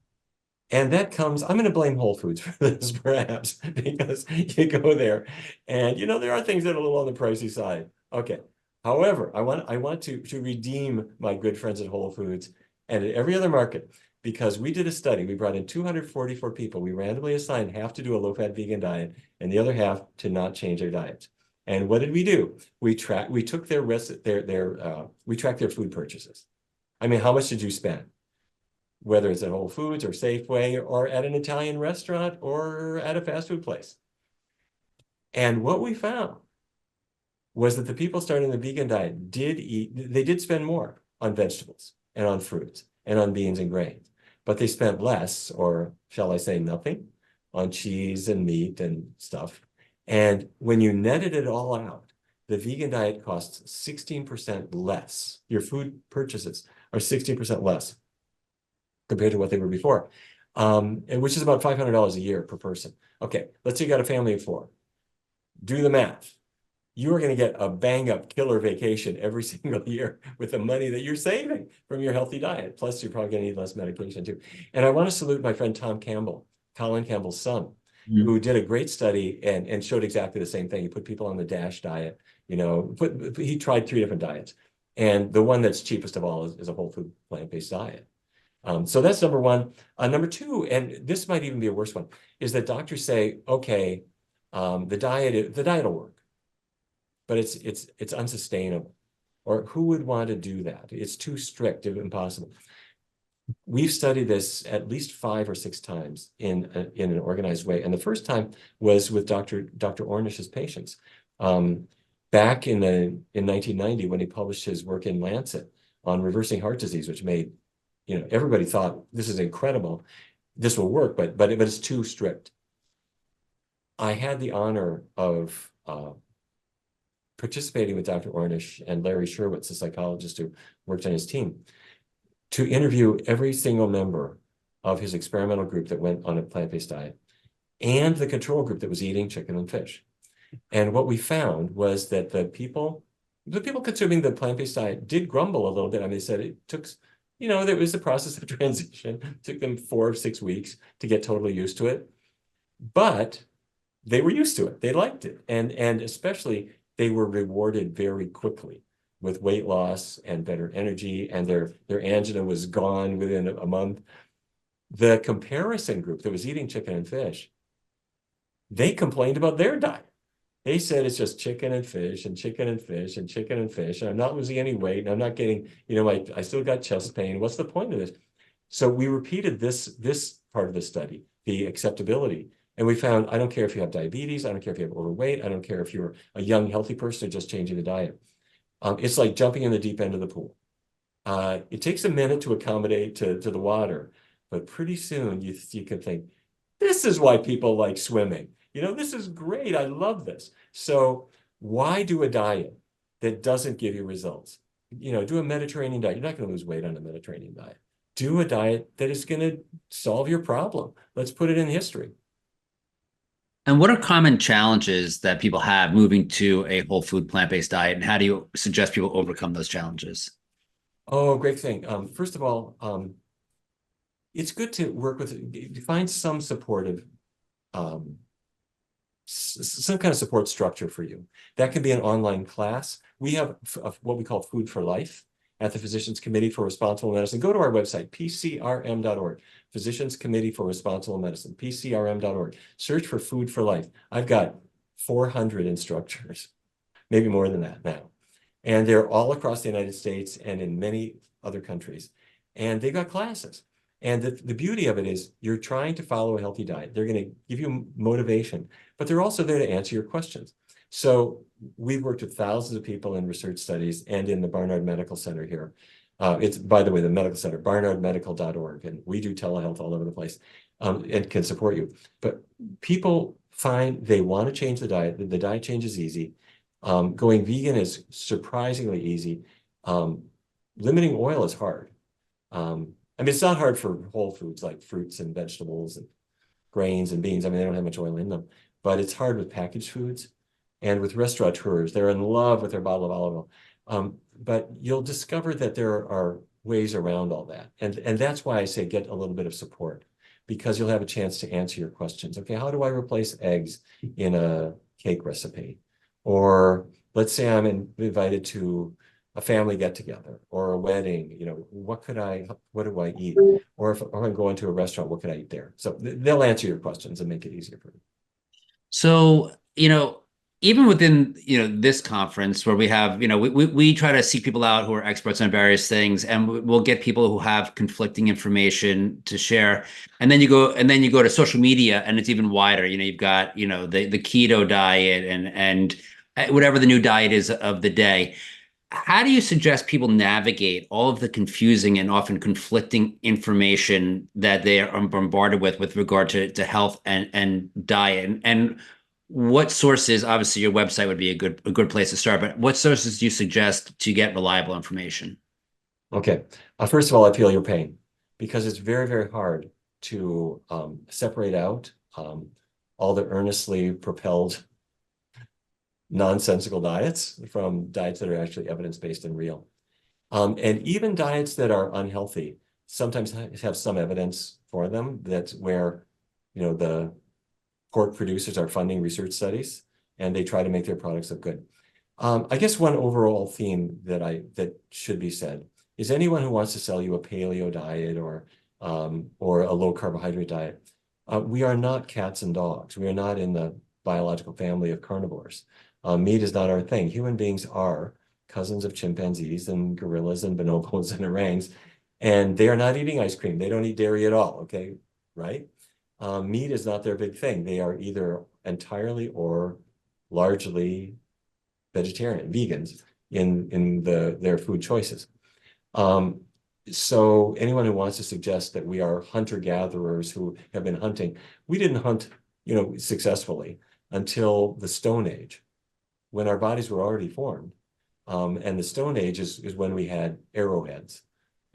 that comes, I'm going to blame Whole Foods for this, perhaps, because you go there and, there are things that are a little on the pricey side. Okay. However, I want to redeem my good friends at Whole Foods and at every other market, because we did a study. We brought in 244 people. We randomly assigned half to do a low-fat vegan diet and the other half to not change their diets. And what did we do? We tracked their food purchases. I mean, how much did you spend? Whether it's at Whole Foods or Safeway or at an Italian restaurant or at a fast food place. And what we found was that the people starting the vegan diet did spend more on vegetables and on fruits and on beans and grains, but they spent less, or shall I say nothing, on cheese and meat and stuff. And when you netted it all out, the vegan diet costs 16% less. Your food purchases are 16% less compared to what they were before, which is about $500 a year per person. Okay, let's say you got a family of 4. Do the math. You are going to get a bang-up killer vacation every single year with the money that you're saving from your healthy diet. Plus, you're probably going to need less medication too. And I want to salute my friend Tom Campbell, Colin Campbell's son, who did a great study and showed exactly the same thing. He put people on the DASH diet. He tried 3 different diets. And the one that's cheapest of all is a whole food plant-based diet. So that's number one. Number 2, and this might even be a worse one, is that doctors say, okay, the diet will work, but it's unsustainable. Or who would want to do that? It's too strict, impossible. We've studied this at least 5 or 6 times in an organized way. And the first time was with Dr. Ornish's patients. Back in 1990, when he published his work in Lancet on reversing heart disease, which made everybody thought this is incredible, this will work, but it's too strict. I had the honor of participating with Dr. Ornish and Larry Sherwitz, a psychologist who worked on his team, to interview every single member of his experimental group that went on a plant-based diet and the control group that was eating chicken and fish. And what we found was that the people consuming the plant-based diet did grumble a little bit. I mean, they said it took, there was a process of transition. It took them 4 or 6 weeks to get totally used to it. But they were used to it. They liked it. And especially they were rewarded very quickly with weight loss and better energy, and their angina was gone within a month. The comparison group that was eating chicken and fish, they complained about their diet. They said it's just chicken and fish and chicken and fish and chicken and fish, and I'm not losing any weight, and I'm not getting, I still got chest pain. What's the point of this? So we repeated this part of the study, the acceptability, and we found, I don't care if you have diabetes, I don't care if you have overweight, I don't care if you're a young, healthy person or just changing the diet. It's like jumping in the deep end of the pool. It takes a minute to accommodate to the water, but pretty soon you can think, this is why people like swimming. This is great. I love this. So why do a diet that doesn't give you results? Do a Mediterranean diet. You're not going to lose weight on a Mediterranean diet. Do a diet that is going to solve your problem. Let's put it in history. And what are common challenges that people have moving to a whole food plant-based diet, and how do you suggest people overcome those challenges? Oh, great thing. First of all, it's good to work with, find some supportive, some kind of support structure for you. That can be an online class. We have what we call Food for Life at the Physicians Committee for Responsible Medicine. Go to our website, pcrm.org, Physicians Committee for Responsible Medicine, pcrm.org. Search for Food for Life. I've got 400 instructors, maybe more than that now. And they're all across the United States and in many other countries. And they've got classes. And the beauty of it is you're trying to follow a healthy diet. They're going to give you motivation, but they're also there to answer your questions. So we've worked with thousands of people in research studies and in the Barnard Medical Center here. It's, by the way, the medical center, barnardmedical.org, and we do telehealth all over the place and can support you. But people find they want to change the diet. The diet change is easy. Going vegan is surprisingly easy. Limiting oil is hard. I mean, it's not hard for whole foods like fruits and vegetables and grains and beans. I mean, they don't have much oil in them, but it's hard with packaged foods and with restaurateurs. They're in love with their bottle of olive oil. But you'll discover that there are ways around all that. And that's why I say get a little bit of support, because you'll have a chance to answer your questions. Okay, how do I replace eggs in a cake recipe? Or let's say I'm invited to a family get-together or a wedding, what do I eat? Or if I'm going to a restaurant, what could I eat there? So they'll answer your questions and make it easier for you. So, even within, this conference where we have, we try to seek people out who are experts on various things, and we'll get people who have conflicting information to share. And then you go to social media, and it's even wider. You've got, the keto diet and whatever the new diet is of the day. How do you suggest people navigate all of the confusing and often conflicting information that they are bombarded with regard to health and diet? And what sources, obviously your website would be a good place to start, but what sources do you suggest to get reliable information? Okay. First of all, I feel your pain, because it's very, very hard to separate out all the earnestly propelled nonsensical diets from diets that are actually evidence-based and real. And even diets that are unhealthy sometimes have some evidence for them. That's where, the pork producers are funding research studies and they try to make their products look good. I guess one overall theme that should be said is anyone who wants to sell you a paleo diet or a low carbohydrate diet, we are not cats and dogs. We are not in the biological family of carnivores. Meat is not our thing. Human beings are cousins of chimpanzees and gorillas and bonobos and orangs, and they are not eating ice cream. They don't eat dairy at all, okay, right? Meat is not their big thing. They are either entirely or largely vegetarian, vegans in their food choices. So anyone who wants to suggest that we are hunter-gatherers who have been hunting, we didn't hunt, successfully until the Stone Age, when our bodies were already formed. And the Stone Age is when we had arrowheads.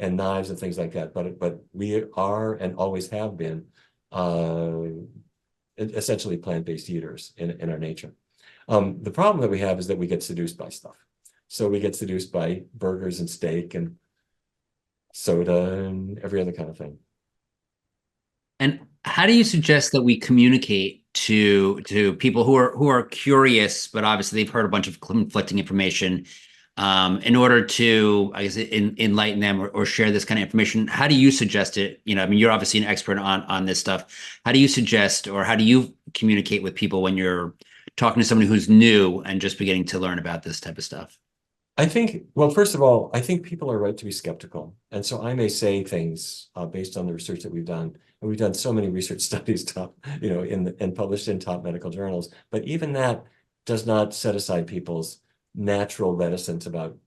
and knives and things like that. But we are and always have been essentially plant-based eaters in our nature. The problem that we have is that we get seduced by stuff. So we get seduced by burgers and steak and soda and every other kind of thing. And how do you suggest that we communicate to people who are curious, but obviously they've heard a bunch of conflicting information, in order to, I guess, enlighten them or share this kind of information? How do you suggest it? I mean, you're obviously an expert on this stuff. How do you suggest, or how do you communicate with people when you're talking to somebody who's new and just beginning to learn about this type of stuff? I think, well, first of all, I think people are right to be skeptical. And so I may say things based on the research that we've done. And we've done so many research studies, and published in top medical journals. But even that does not set aside people's natural reticence about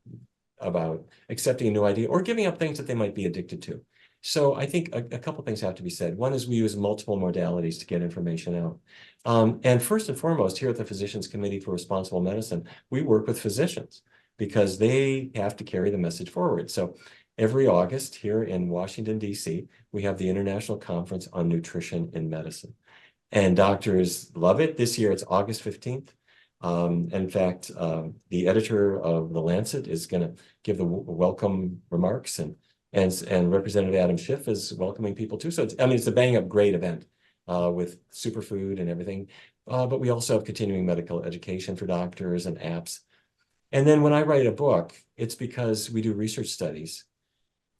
accepting a new idea or giving up things that they might be addicted to. So I think a couple things have to be said. One is we use multiple modalities to get information out. And first and foremost, here at the Physicians Committee for Responsible Medicine, we work with physicians, because they have to carry the message forward. So every August here in Washington, D.C., we have the International Conference on Nutrition in Medicine. And doctors love it. This year it's August 15th. In fact, the editor of The Lancet is going to give the welcome remarks, and Representative Adam Schiff is welcoming people too. So it's a bang up great event with superfood and everything. But we also have continuing medical education for doctors and apps. And then when I write a book, it's because we do research studies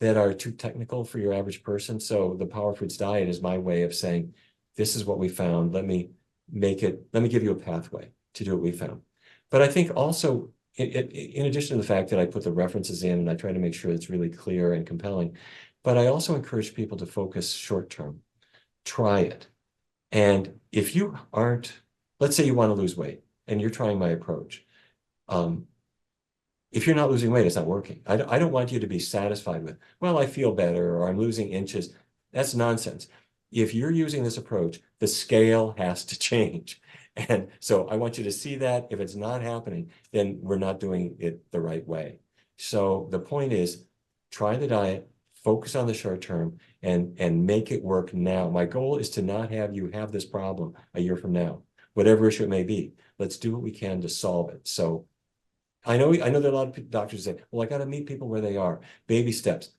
that are too technical for your average person. So the Power Foods diet is my way of saying, this is what we found. Let me give you a pathway to do what we found. But I think also, in addition to the fact that I put the references in and I try to make sure it's really clear and compelling, but I also encourage people to focus short term. Try it. And if you aren't, let's say you want to lose weight and you're trying my approach. If you're not losing weight, it's not working. I don't want you to be satisfied with, well, I feel better or I'm losing inches. That's nonsense. If you're using this approach, the scale has to change. And so I want you to see that. If it's not happening, then we're not doing it the right way. So the point is, try the diet, focus on the short term, and make it work now. My goal is to not have you have this problem a year from now, whatever issue it may be. Let's do what we can to solve it. So I know there are a lot of doctors that say, well, I got to meet people where they are. Baby steps.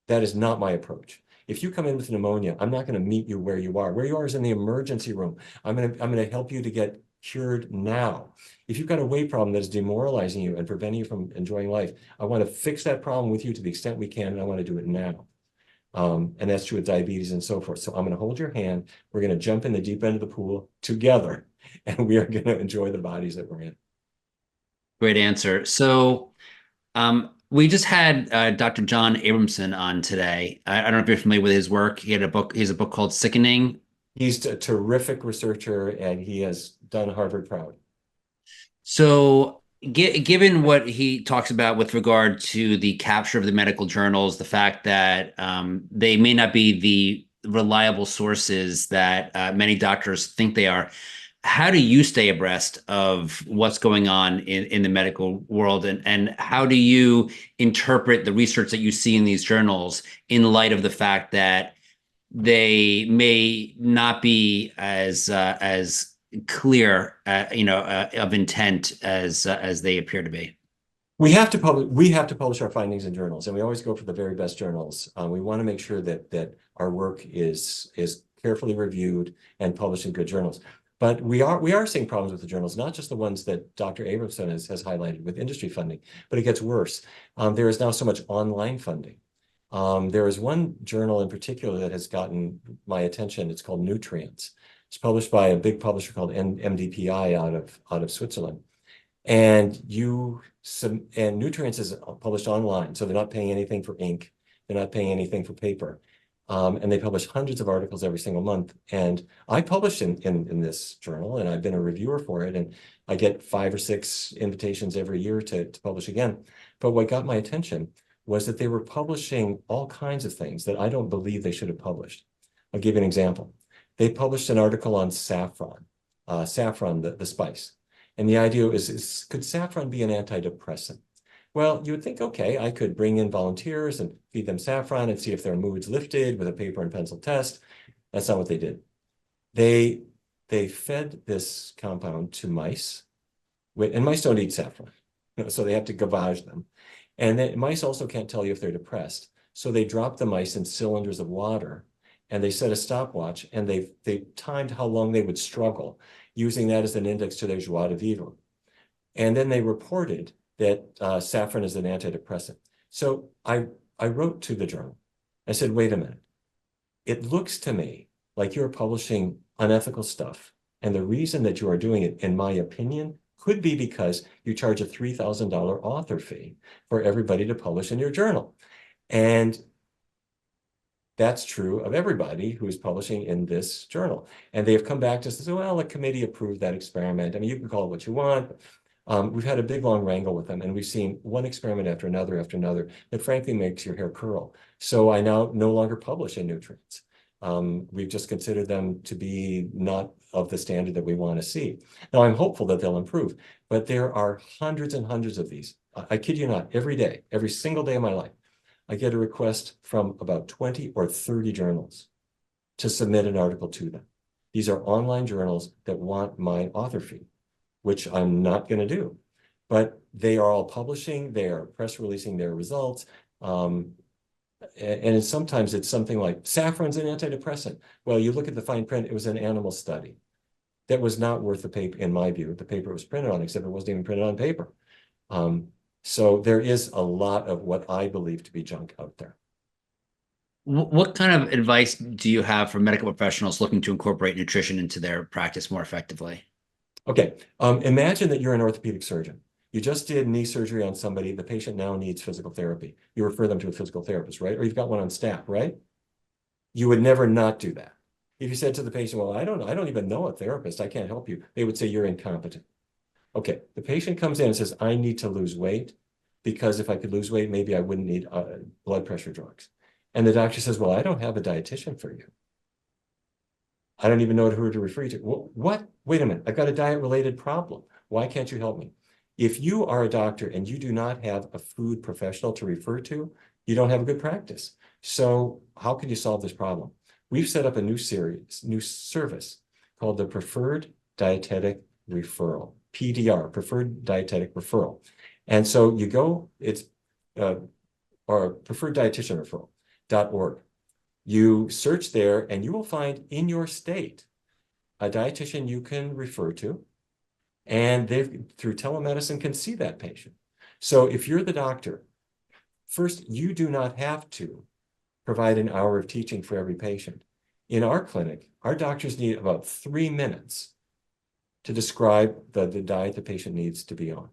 That is not my approach. If you come in with pneumonia, I'm not going to meet you where you are. Where you are is in the emergency room. I'm going to help you to get cured now. If you've got a weight problem that is demoralizing you and preventing you from enjoying life, I want to fix that problem with you to the extent we can, and I want to do it now. And that's true with diabetes and so forth. So I'm going to hold your hand. We're going to jump in the deep end of the pool together, and we are going to enjoy the bodies that we're in. Great answer. So we just had Dr. John Abramson on today. I don't know if you're familiar with his work. He has a book called Sickening. He's a terrific researcher, and he has done Harvard proud. So given what he talks about with regard to the capture of the medical journals, the fact that they may not be the reliable sources that many doctors think they are, how do you stay abreast of what's going on in the medical world, and how do you interpret the research that you see in these journals in light of the fact that they may not be as clear, of intent as they appear to be? We have to publish our findings in journals, and we always go for the very best journals. We want to make sure that our work is carefully reviewed and published in good journals. But we are seeing problems with the journals, not just the ones that Dr. Abramson has highlighted with industry funding, but it gets worse. There is now so much online funding. There is one journal in particular that has gotten my attention. It's called Nutrients. It's published by a big publisher called MDPI out of Switzerland. And Nutrients is published online, so they're not paying anything for ink. They're not paying anything for paper. And they publish hundreds of articles every single month. And I publish in this journal, and I've been a reviewer for it, and I get 5 or 6 invitations every year to publish again. But what got my attention was that they were publishing all kinds of things that I don't believe they should have published. I'll give you an example. They published an article on saffron, the spice. And the idea is could saffron be an antidepressant? Well, you would think, okay, I could bring in volunteers and feed them saffron and see if their mood's lifted with a paper and pencil test. That's not what they did. They fed this compound to mice, and mice don't eat saffron, so they have to gavage them. And then mice also can't tell you if they're depressed. So they drop the mice in cylinders of water and they set a stopwatch and they timed how long they would struggle, using that as an index to their joie de vivre. And then they reported that saffron is an antidepressant. So I wrote to the journal. I said, wait a minute. It looks to me like you're publishing unethical stuff. And the reason that you are doing it, in my opinion, could be because you charge a $3,000 author fee for everybody to publish in your journal. And that's true of everybody who is publishing in this journal. And they have come back to us and say, well, the committee approved that experiment. I mean, you can call it what you want. We've had a big, long wrangle with them, and we've seen one experiment after another that frankly makes your hair curl. So I now no longer publish in Nutrients. We've just considered them to be not of the standard that we want to see. Now, I'm hopeful that they'll improve, but there are hundreds and hundreds of these. I kid you not, every day, every single day of my life, I get a request from about 20 or 30 journals to submit an article to them. These are online journals that want my author fee, which I'm not going to do. But they are all publishing, they are press releasing their results. And sometimes it's something like saffron's an antidepressant. Well, you look at the fine print, it was an animal study. That was not worth the paper, in my view, the paper it was printed on, except it wasn't even printed on paper. So there is a lot of what I believe to be junk out there. What kind of advice do you have for medical professionals looking to incorporate nutrition into their practice more effectively? Okay, imagine that you're an orthopedic surgeon. You just did knee surgery on somebody. The patient now needs physical therapy. You refer them to a physical therapist, right? Or you've got one on staff, right? You would never not do that. If you said to the patient, well, I don't even know a therapist, I can't help you, they would say you're incompetent. Okay, the patient comes in and says, I need to lose weight because if I could lose weight, maybe I wouldn't need blood pressure drugs. And the doctor says, well, I don't have a dietitian for you. I don't even know who to refer you to. What? Wait a minute. I've got a diet-related problem. Why can't you help me? If you are a doctor and you do not have a food professional to refer to, you don't have a good practice. So how can you solve this problem? We've set up a new service called the Preferred Dietetic Referral, PDR, Preferred Dietetic Referral. And so you go, it's or Preferred Dietitian Referral.org. You search there and you will find in your state a dietitian you can refer to, and they've through telemedicine can see that patient. So if you're the doctor, first, you do not have to provide an hour of teaching for every patient. In our clinic, our doctors need about 3 minutes to describe the diet the patient needs to be on.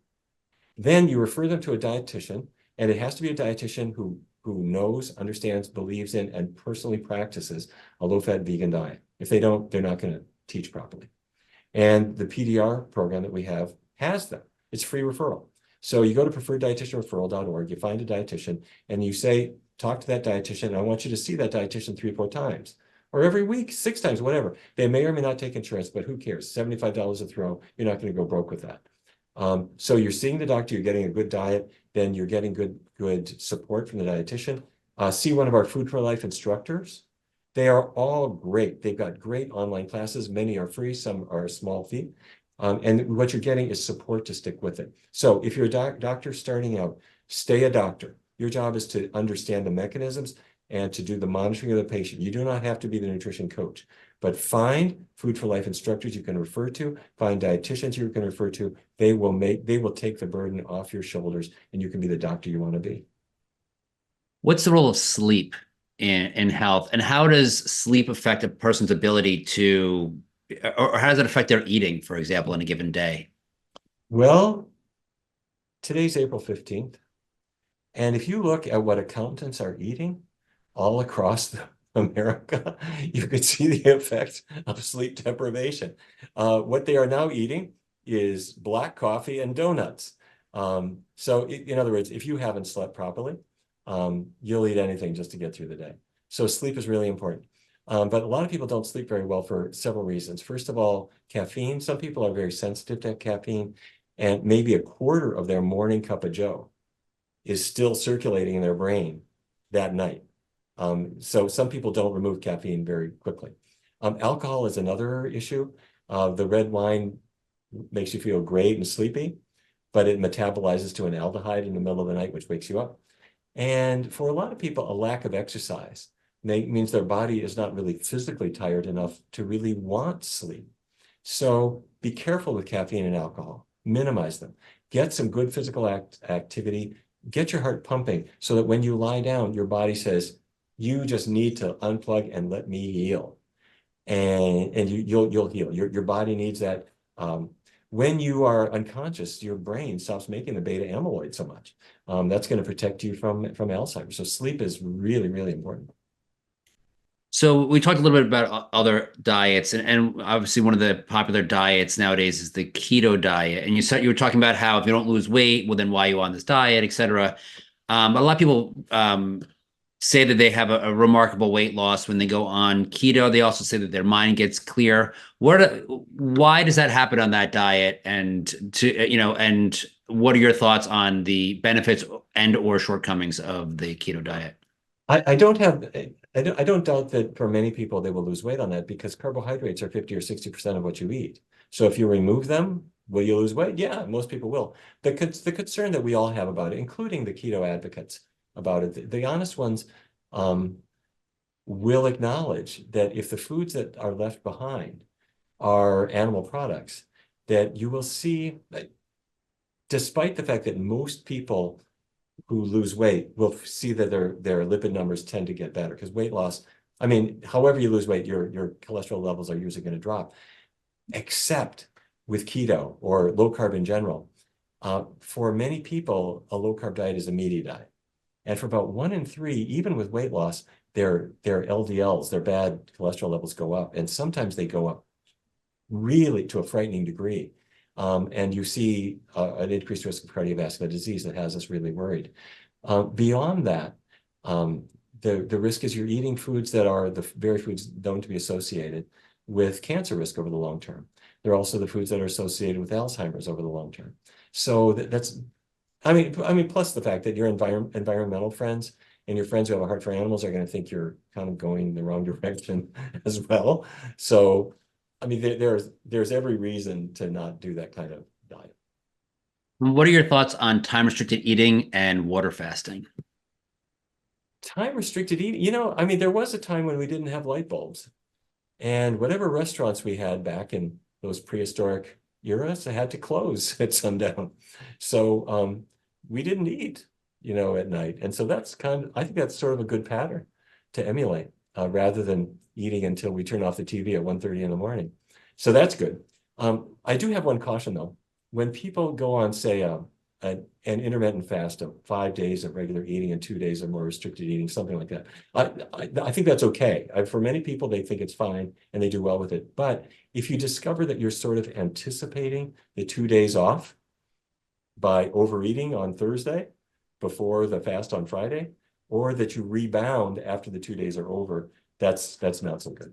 Then you refer them to a dietitian, and it has to be a dietitian who knows, understands, believes in, and personally practices a low-fat vegan diet. If they don't, they're not going to teach properly. And the PDR program that we have has them. It's free referral. So you go to preferreddietitianreferral.org, you find a dietitian, and you say, talk to that dietitian, and I want you to see that dietitian 3 or 4 times. Or every week, 6 times, whatever. They may or may not take insurance, but who cares? $75 a throw, you're not going to go broke with that. So you're seeing the doctor, you're getting a good diet, then you're getting good support from the dietitian. See one of our Food for Life instructors. They are all great. They've got great online classes. Many are free, some are a small fee. And what you're getting is support to stick with it. So if you're a doctor starting out, stay a doctor. Your job is to understand the mechanisms and to do the monitoring of the patient. You do not have to be the nutrition coach, but find Food for Life instructors you can refer to, find dietitians you can refer to. They will take the burden off your shoulders, and you can be the doctor you want to be. What's the role of sleep in health, and how does sleep affect a person's ability to, or how does it affect their eating, for example, in a given day? Well, today's April 15th, and if you look at what accountants are eating all across America, you could see the effects of sleep deprivation. What they are now eating is black coffee and donuts. So in other words, if you haven't slept properly, you'll eat anything just to get through the day. So sleep is really important. But a lot of people don't sleep very well for several reasons. First of all, caffeine. Some people are very sensitive to caffeine, and maybe a quarter of their morning cup of joe is still circulating in their brain that night. So some people don't remove caffeine very quickly. Alcohol is another issue. The red wine makes you feel great and sleepy, but it metabolizes to an aldehyde in the middle of the night, which wakes you up. And for a lot of people, a lack of exercise means their body is not really physically tired enough to really want sleep. So be careful with caffeine and alcohol. Minimize them. Get some good physical activity. Get your heart pumping so that when you lie down, your body says, you just need to unplug and let me heal. And you'll heal. Your body needs that. When you are unconscious, your brain stops making the beta amyloid so much. That's going to protect you from Alzheimer's. So sleep is really, really important. So we talked a little bit about other diets, and obviously one of the popular diets nowadays is the keto diet. And you were talking about how if you don't lose weight, well, then why are you on this diet, et cetera. A lot of people say that they have a remarkable weight loss when they go on keto. They also say that their mind gets clear. Why does that happen on that diet? And and what are your thoughts on the benefits and or shortcomings of the keto diet? I don't doubt that for many people they will lose weight on that because carbohydrates are 50 or 60% of what you eat. So if you remove them, will you lose weight? Yeah, most people will. The concern that we all have about it, including the keto advocates about it, the honest ones will acknowledge that if the foods that are left behind are animal products, that you will see, despite the fact that most people who lose weight will see that their lipid numbers tend to get better because weight loss, I mean, however you lose weight, your cholesterol levels are usually going to drop, except with keto or low carb in general. For many people, a low carb diet is a meaty diet. And for about 1 in 3, even with weight loss, their LDLs, their bad cholesterol levels go up. And sometimes they go up really to a frightening degree. And you see an increased risk of cardiovascular disease that has us really worried. Beyond that, the risk is you're eating foods that are the very foods known to be associated with cancer risk over the long term. They're also the foods that are associated with Alzheimer's over the long term. So that's, I mean, plus the fact that your environmental friends and your friends who have a heart for animals are going to think you're kind of going the wrong direction as well. So I mean, there's every reason to not do that kind of diet. What are your thoughts on time restricted eating and water fasting? Time restricted eating, I mean, there was a time when we didn't have light bulbs, and whatever restaurants we had back in those prehistoric eras had to close at sundown. So we didn't eat, at night. And so I think that's sort of a good pattern to emulate rather than eating until we turn off the TV at 1:30 in the morning. So that's good. I do have one caution though. When people go on, say, an intermittent fast of 5 days of regular eating and 2 days of more restricted eating, something like that, I think that's okay. For many people, they think it's fine and they do well with it. But if you discover that you're sort of anticipating the 2 days off by overeating on Thursday before the fast on Friday, or that you rebound after the 2 days are over, that's not so good.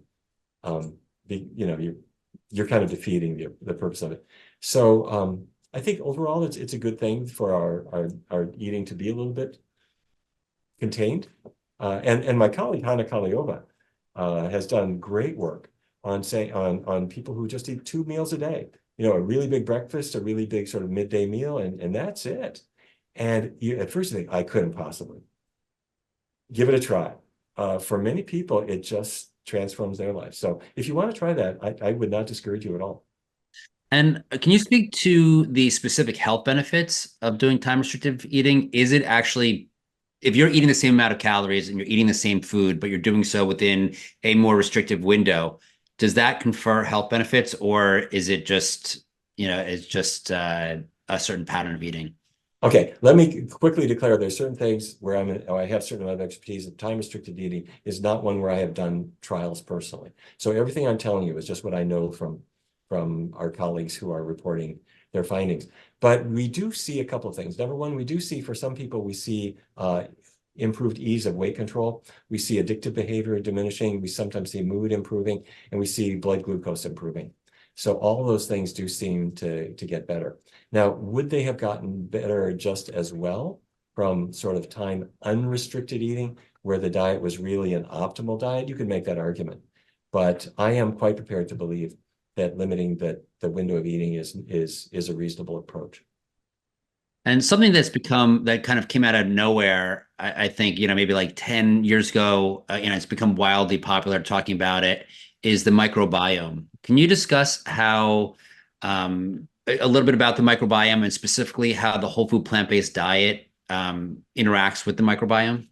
You're kind of defeating the purpose of it. So I think overall it's a good thing for our eating to be a little bit contained. And my colleague Hannah Kaliova has done great work on people who just eat 2 meals a day. A really big breakfast, a really big sort of midday meal, and that's it. And at first you think, I couldn't possibly. Give it a try. For many people, it just transforms their life. So if you want to try that, I would not discourage you at all. And can you speak to the specific health benefits of doing time restrictive eating? Is it actually, if you're eating the same amount of calories and you're eating the same food, but you're doing so within a more restrictive window, does that confer health benefits, or is it just, it's just a certain pattern of eating? Okay, let me quickly declare there's certain things where I have certain amount of expertise. Time restricted eating is not one where I have done trials personally. So everything I'm telling you is just what I know from our colleagues who are reporting their findings. But we do see a couple of things. Number one, we do see for some people, we see improved ease of weight control. We see addictive behavior diminishing. We sometimes see mood improving, and we see blood glucose improving. So all of those things do seem to get better. Now, would they have gotten better just as well from sort of time unrestricted eating, where the diet was really an optimal diet, you could make that argument. But I am quite prepared to believe that limiting the window of eating is a reasonable approach. And something that kind of came out of nowhere, I think, maybe like 10 years ago, it's become wildly popular talking about it, is the microbiome. Can you discuss how, a little bit about the microbiome and specifically how the whole food plant-based diet interacts with the microbiome?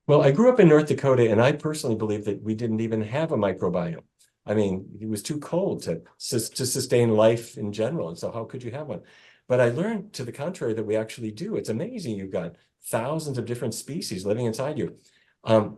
Well, I grew up in North Dakota, and I personally believe that we didn't even have a microbiome. I mean, it was too cold to sustain life in general, and so how could you have one? But I learned to the contrary that we actually do. It's amazing. You've got thousands of different species living inside you. Um,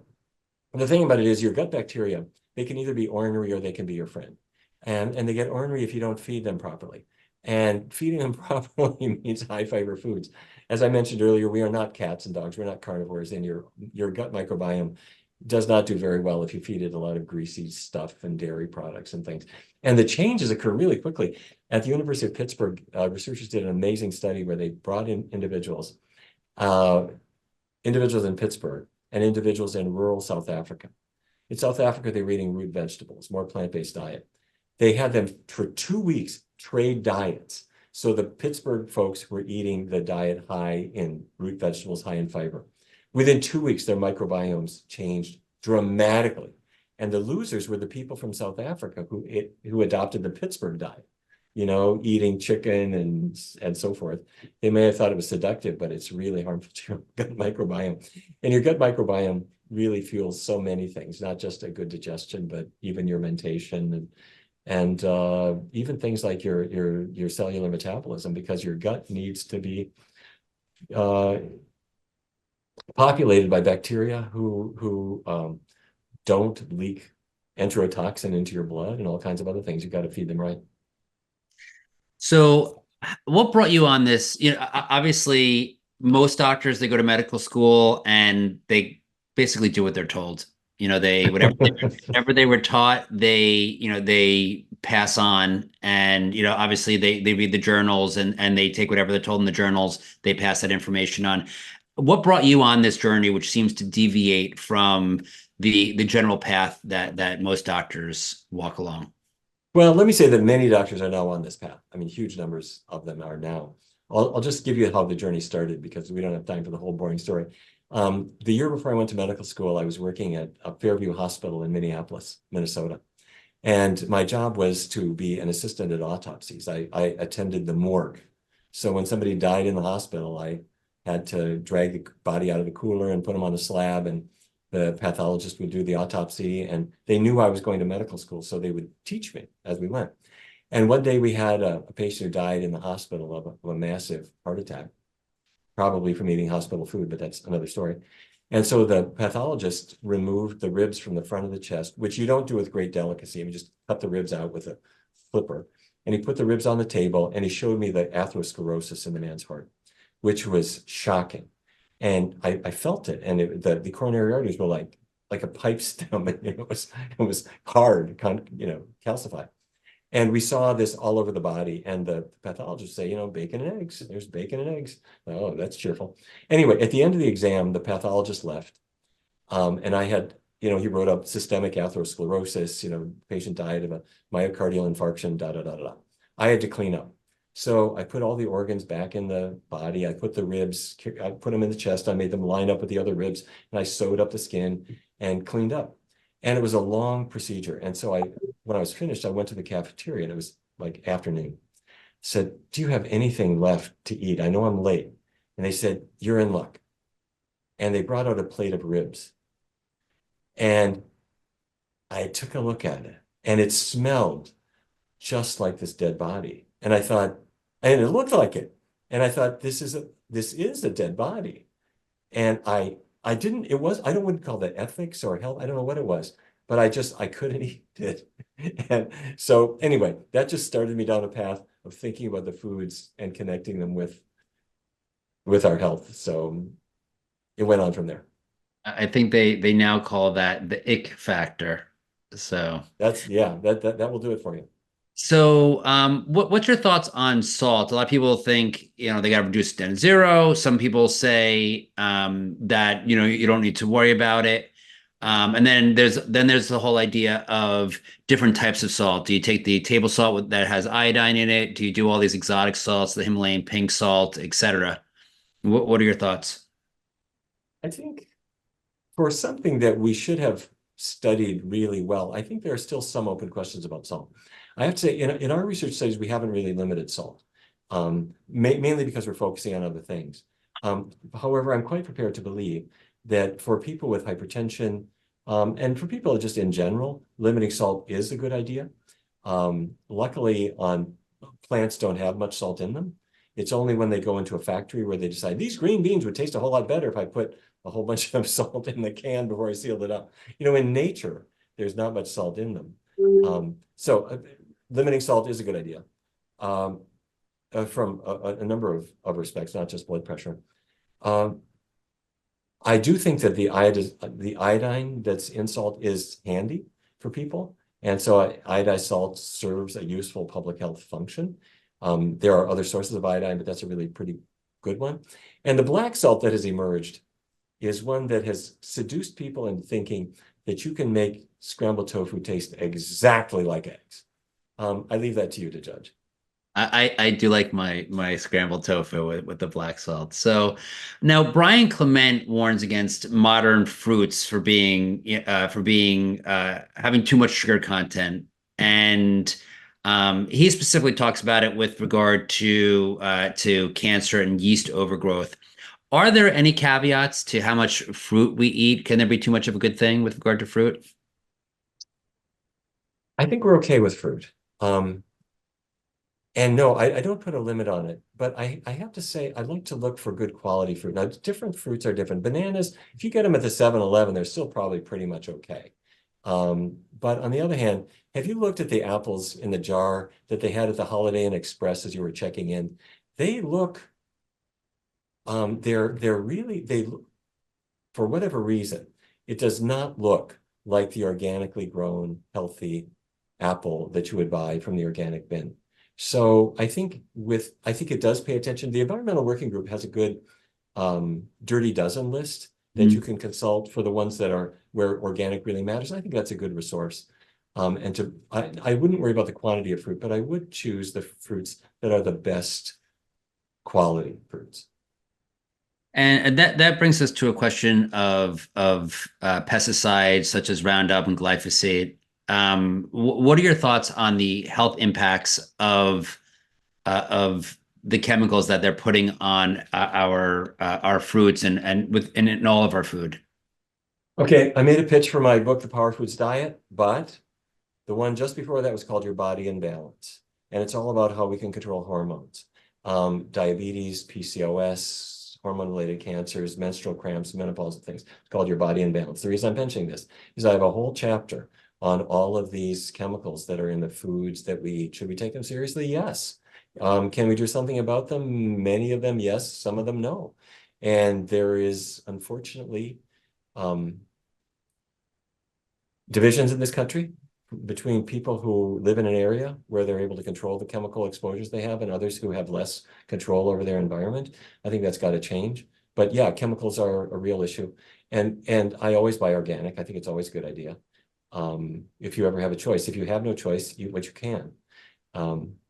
the thing about it is your gut bacteria, they can either be ornery or they can be your friend. And they get ornery if you don't feed them properly. And feeding them properly means high fiber foods. As I mentioned earlier, we are not cats and dogs. We're not carnivores, and your gut microbiome does not do very well if you feed it a lot of greasy stuff and dairy products and things. And the changes occur really quickly. At the University of Pittsburgh, researchers did an amazing study where they brought in uh, individuals in Pittsburgh and individuals in rural South Africa. In South Africa, they were eating root vegetables, more plant-based diet. They had them for 2 weeks trade diets. So the Pittsburgh folks were eating the diet high in root vegetables, high in fiber. Within 2 weeks, their microbiomes changed dramatically. And the losers were the people from South Africa who adopted the Pittsburgh diet, eating chicken and so forth. They may have thought it was seductive, but it's really harmful to your gut microbiome. And your gut microbiome really fuels so many things, not just a good digestion, but even your mentation and even things like your cellular metabolism, because your gut needs to be populated by bacteria who don't leak enterotoxin into your blood and all kinds of other things. You've got to feed them right. So, what brought you on this? Obviously, most doctors, they go to medical school and they basically do what they're told. They whatever they were taught, they pass on, and obviously they read the journals and they take whatever they're told in the journals, they pass that information on. What brought you on this journey, which seems to deviate from the general path that most doctors walk along? Well, let me say that many doctors are now on this path. I mean, huge numbers of them are now. I'll just give you how the journey started because we don't have time for the whole boring story. The year before I went to medical school, I was working at a Fairview Hospital in Minneapolis, Minnesota. And my job was to be an assistant at autopsies. I attended the morgue. So when somebody died in the hospital, I had to drag the body out of the cooler and put them on a slab, and the pathologist would do the autopsy, and they knew I was going to medical school, so they would teach me as we went. And one day we had a patient who died in the hospital of a massive heart attack, probably from eating hospital food, but that's another story. And so the pathologist removed the ribs from the front of the chest, which you don't do with great delicacy. I mean, just cut the ribs out with a flipper. And he put the ribs on the table and he showed me the atherosclerosis in the man's heart, which was shocking. And I felt it. And the coronary arteries were like a pipe stem. And it was hard, calcified. And we saw this all over the body. And the pathologist say, bacon and eggs. There's bacon and eggs. Oh, that's cheerful. Anyway, at the end of the exam, the pathologist left. And I had, he wrote up systemic atherosclerosis, patient died of a myocardial infarction, da, da, da, da. I had to clean up. So I put all the organs back in the body. I put the ribs, I put them in the chest. I made them line up with the other ribs, and I sewed up the skin and cleaned up. And it was a long procedure. And so when I was finished, I went to the cafeteria, and it was like afternoon. Said, "Do you have anything left to eat? I know I'm late." And they said, "You're in luck." And they brought out a plate of ribs. And I took a look at it, and it smelled just like this dead body. And I thought, and it looked like it. And I thought, this is a dead body. And I wouldn't call that ethics or health. I don't know what it was, but I couldn't eat it. And so anyway, that just started me down a path of thinking about the foods and connecting them with our health. So it went on from there. I think they now call that the ick factor. So That will do it for you. So, what's your thoughts on salt? A lot of people think, they got to reduce it down to zero. Some people say that, you don't need to worry about it. And then there's the whole idea of different types of salt. Do you take the table salt that has iodine in it? Do you do all these exotic salts, the Himalayan pink salt, etc.? What are your thoughts? I think for something that we should have studied really well, I think there are still some open questions about salt. I have to say, in our research studies, we haven't really limited salt, mainly because we're focusing on other things. However, I'm quite prepared to believe that for people with hypertension, and for people just in general, limiting salt is a good idea. Luckily, plants don't have much salt in them. It's only when they go into a factory where they decide these green beans would taste a whole lot better if I put a whole bunch of salt in the can before I sealed it up. In nature, there's not much salt in them. So limiting salt is a good idea from a number of respects, not just blood pressure. I do think that the iodine that's in salt is handy for people. And so iodized salt serves a useful public health function. There are other sources of iodine, but that's a really pretty good one. And the black salt that has emerged is one that has seduced people into thinking that you can make scrambled tofu taste exactly like eggs. I leave that to you to judge. I do like my scrambled tofu with the black salt. So now Brian Clement warns against modern fruits for being having too much sugar content, and he specifically talks about it with regard to cancer and yeast overgrowth. Are there any caveats to how much fruit we eat? Can there be too much of a good thing with regard to fruit? I think we're okay with fruit. And no, I don't put a limit on it, but I have to say, I like to look for good quality fruit. Now, different fruits are different. Bananas, if you get them at the 7-Eleven, they're still probably pretty much okay. But on the other hand, have you looked at the apples in the jar that they had at the Holiday Inn Express as you were checking in? They look, they're really, for whatever reason, it does not look like the organically grown, healthy apple that you would buy from the organic bin. So I think it does pay attention. The Environmental Working Group has a good Dirty Dozen list that you can consult for the ones that are where organic really matters. I think that's a good resource. I wouldn't worry about the quantity of fruit, but I would choose the fruits that are the best quality fruits. And that brings us to a question of pesticides such as Roundup and glyphosate. What are your thoughts on the health impacts of the chemicals that they're putting on our fruits and in all of our food? Okay, I made a pitch for my book, The Power Foods Diet, but the one just before that was called Your Body in Balance. And it's all about how we can control hormones, diabetes, PCOS, hormone-related cancers, menstrual cramps, menopause, and things. It's called Your Body in Balance. The reason I'm mentioning this is I have a whole chapter on all of these chemicals that are in the foods that we eat. Should we take them seriously? Yes. Can we do something about them? Many of them, yes. Some of them, no. And there is, unfortunately, divisions in this country between people who live in an area where they're able to control the chemical exposures they have and others who have less control over their environment. I think that's got to change. But yeah, chemicals are a real issue. And I always buy organic. I think it's always a good idea. If you ever have a choice. If you have no choice, eat what you can.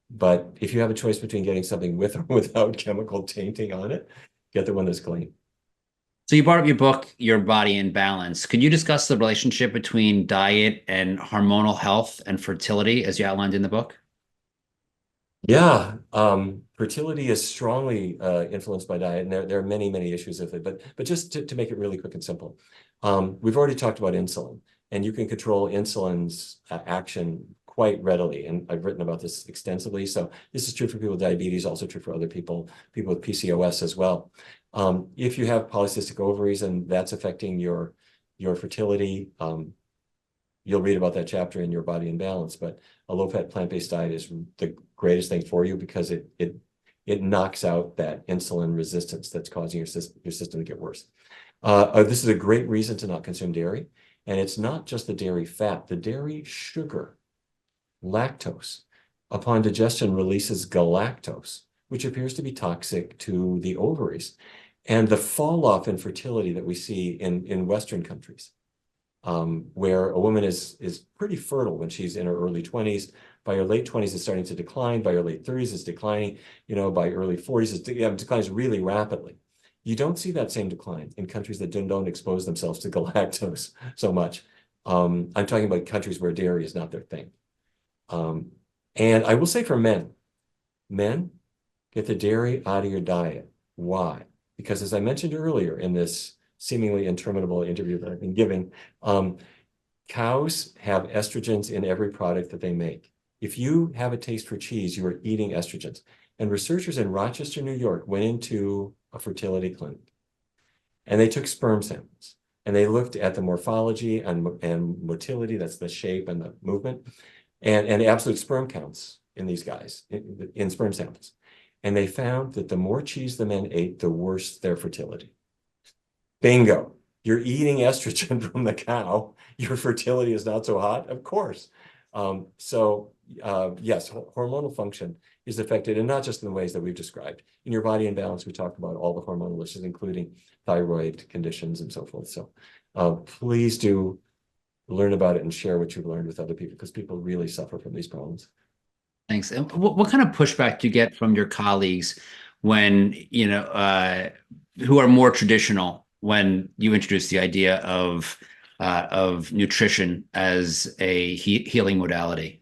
But if you have a choice between getting something with or without chemical tainting on it, get the one that's clean. So you brought up your book, Your Body in Balance. Could you discuss the relationship between diet and hormonal health and fertility as you outlined in the book? Yeah, fertility is strongly influenced by diet, and there are many, many issues with it. But just to make it really quick and simple, we've already talked about insulin, and you can control insulin's action quite readily. And I've written about this extensively. So this is true for people with diabetes, also true for other people with PCOS as well. If you have polycystic ovaries and that's affecting your fertility, you'll read about that chapter in Your Body in Balance. But a low-fat plant-based diet is the greatest thing for you because it knocks out that insulin resistance that's causing your system to get worse. This is a great reason to not consume dairy. And it's not just the dairy fat, the dairy sugar, lactose, upon digestion, releases galactose, which appears to be toxic to the ovaries. And the fall off in fertility that we see in Western countries, where a woman is pretty fertile when she's in her early 20s. By her late 20s, it's starting to decline. By her late 30s, it's declining. By early 40s, it declines really rapidly. You don't see that same decline in countries that don't expose themselves to galactose so much. I'm talking about countries where dairy is not their thing. And I will say for men, get the dairy out of your diet. Why? Because as I mentioned earlier in this seemingly interminable interview that I've been giving, cows have estrogens in every product that they make. If you have a taste for cheese, you are eating estrogens. And researchers in Rochester, New York, went into a fertility clinic and they took sperm samples and they looked at the morphology and motility, that's the shape and the movement, and absolute sperm counts in these guys, in sperm samples. And they found that the more cheese the men ate, the worse their fertility. Bingo. You're eating estrogen from the cow. Your fertility is not so hot, of course. Yes, hormonal function is affected, and not just in the ways that we've described. In Your Body in Balance, we talk about all the hormonal issues, including thyroid conditions and so forth. So please do learn about it and share what you've learned with other people, because people really suffer from these problems. Thanks. And what kind of pushback do you get from your colleagues when, who are more traditional, when you introduce the idea of nutrition as a healing modality?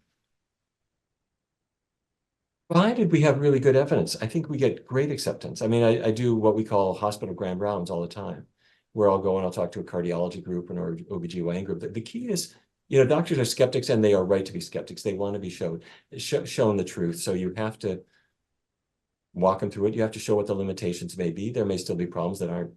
Provided we have really good evidence, I think we get great acceptance. I mean, I do what we call hospital grand rounds all the time, where I'll go and I'll talk to a cardiology group and or OBGYN group. The key is, doctors are skeptics, and they are right to be skeptics. They want to be shown the truth. So you have to walk them through it. You have to show what the limitations may be. There may still be problems that aren't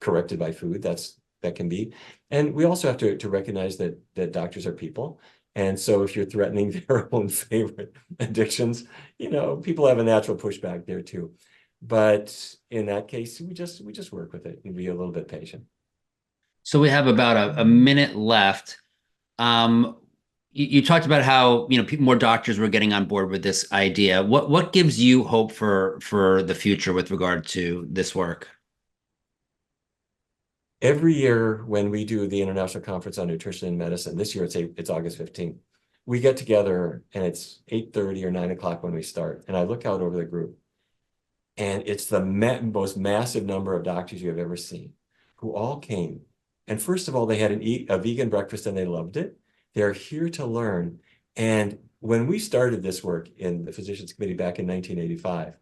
corrected by food. That can be. And we also have to recognize that doctors are people. And so if you're threatening their own favorite addictions, people have a natural pushback there too. But in that case, we just work with it and be a little bit patient. So we have about a minute left. You talked about how more doctors were getting on board with this idea. What gives you hope for the future with regard to this work? Every year when we do the International Conference on Nutrition and Medicine, this year it's August 15th, we get together and it's 8:30 or 9 o'clock when we start. And I look out over the group and it's the most massive number of doctors you have ever seen who all came. And first of all, they had a vegan breakfast and they loved it. They're here to learn. And when we started this work in the Physicians Committee back in 1985,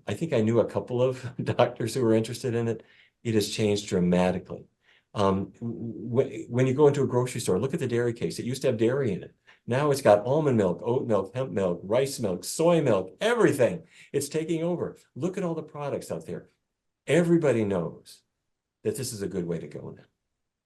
I think I knew a couple of doctors who were interested in it. It has changed dramatically. When you go into a grocery store, look at the dairy case. It used to have dairy in it. Now it's got almond milk, oat milk, hemp milk, rice milk, soy milk, everything. It's taking over. Look at all the products out there. Everybody knows that this is a good way to go now.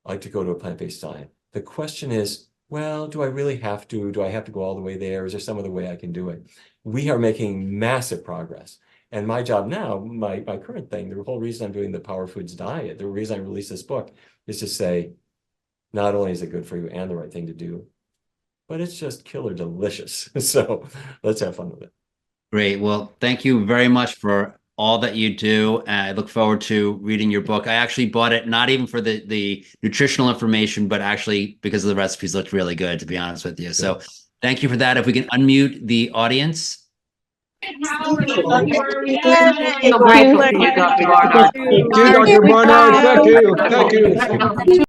I like to go to a plant-based diet. The question is, well, do I really have to? Do I have to go all the way there? Is there some other way I can do it? We are making massive progress. And my job now, my current thing, the whole reason I'm doing the Power Foods diet, the reason I released this book is to say, not only is it good for you and the right thing to do, but it's just killer delicious. So let's have fun with it. Great. Well, thank you very much for all that you do. I look forward to reading your book. I actually bought it not even for the nutritional information, but actually because the recipes looked really good, to be honest with you. So thank you for that. If we can unmute the audience. So grateful for you, Dr. Barnard. Thank you, Dr. Barnard. Thank you. Thank you.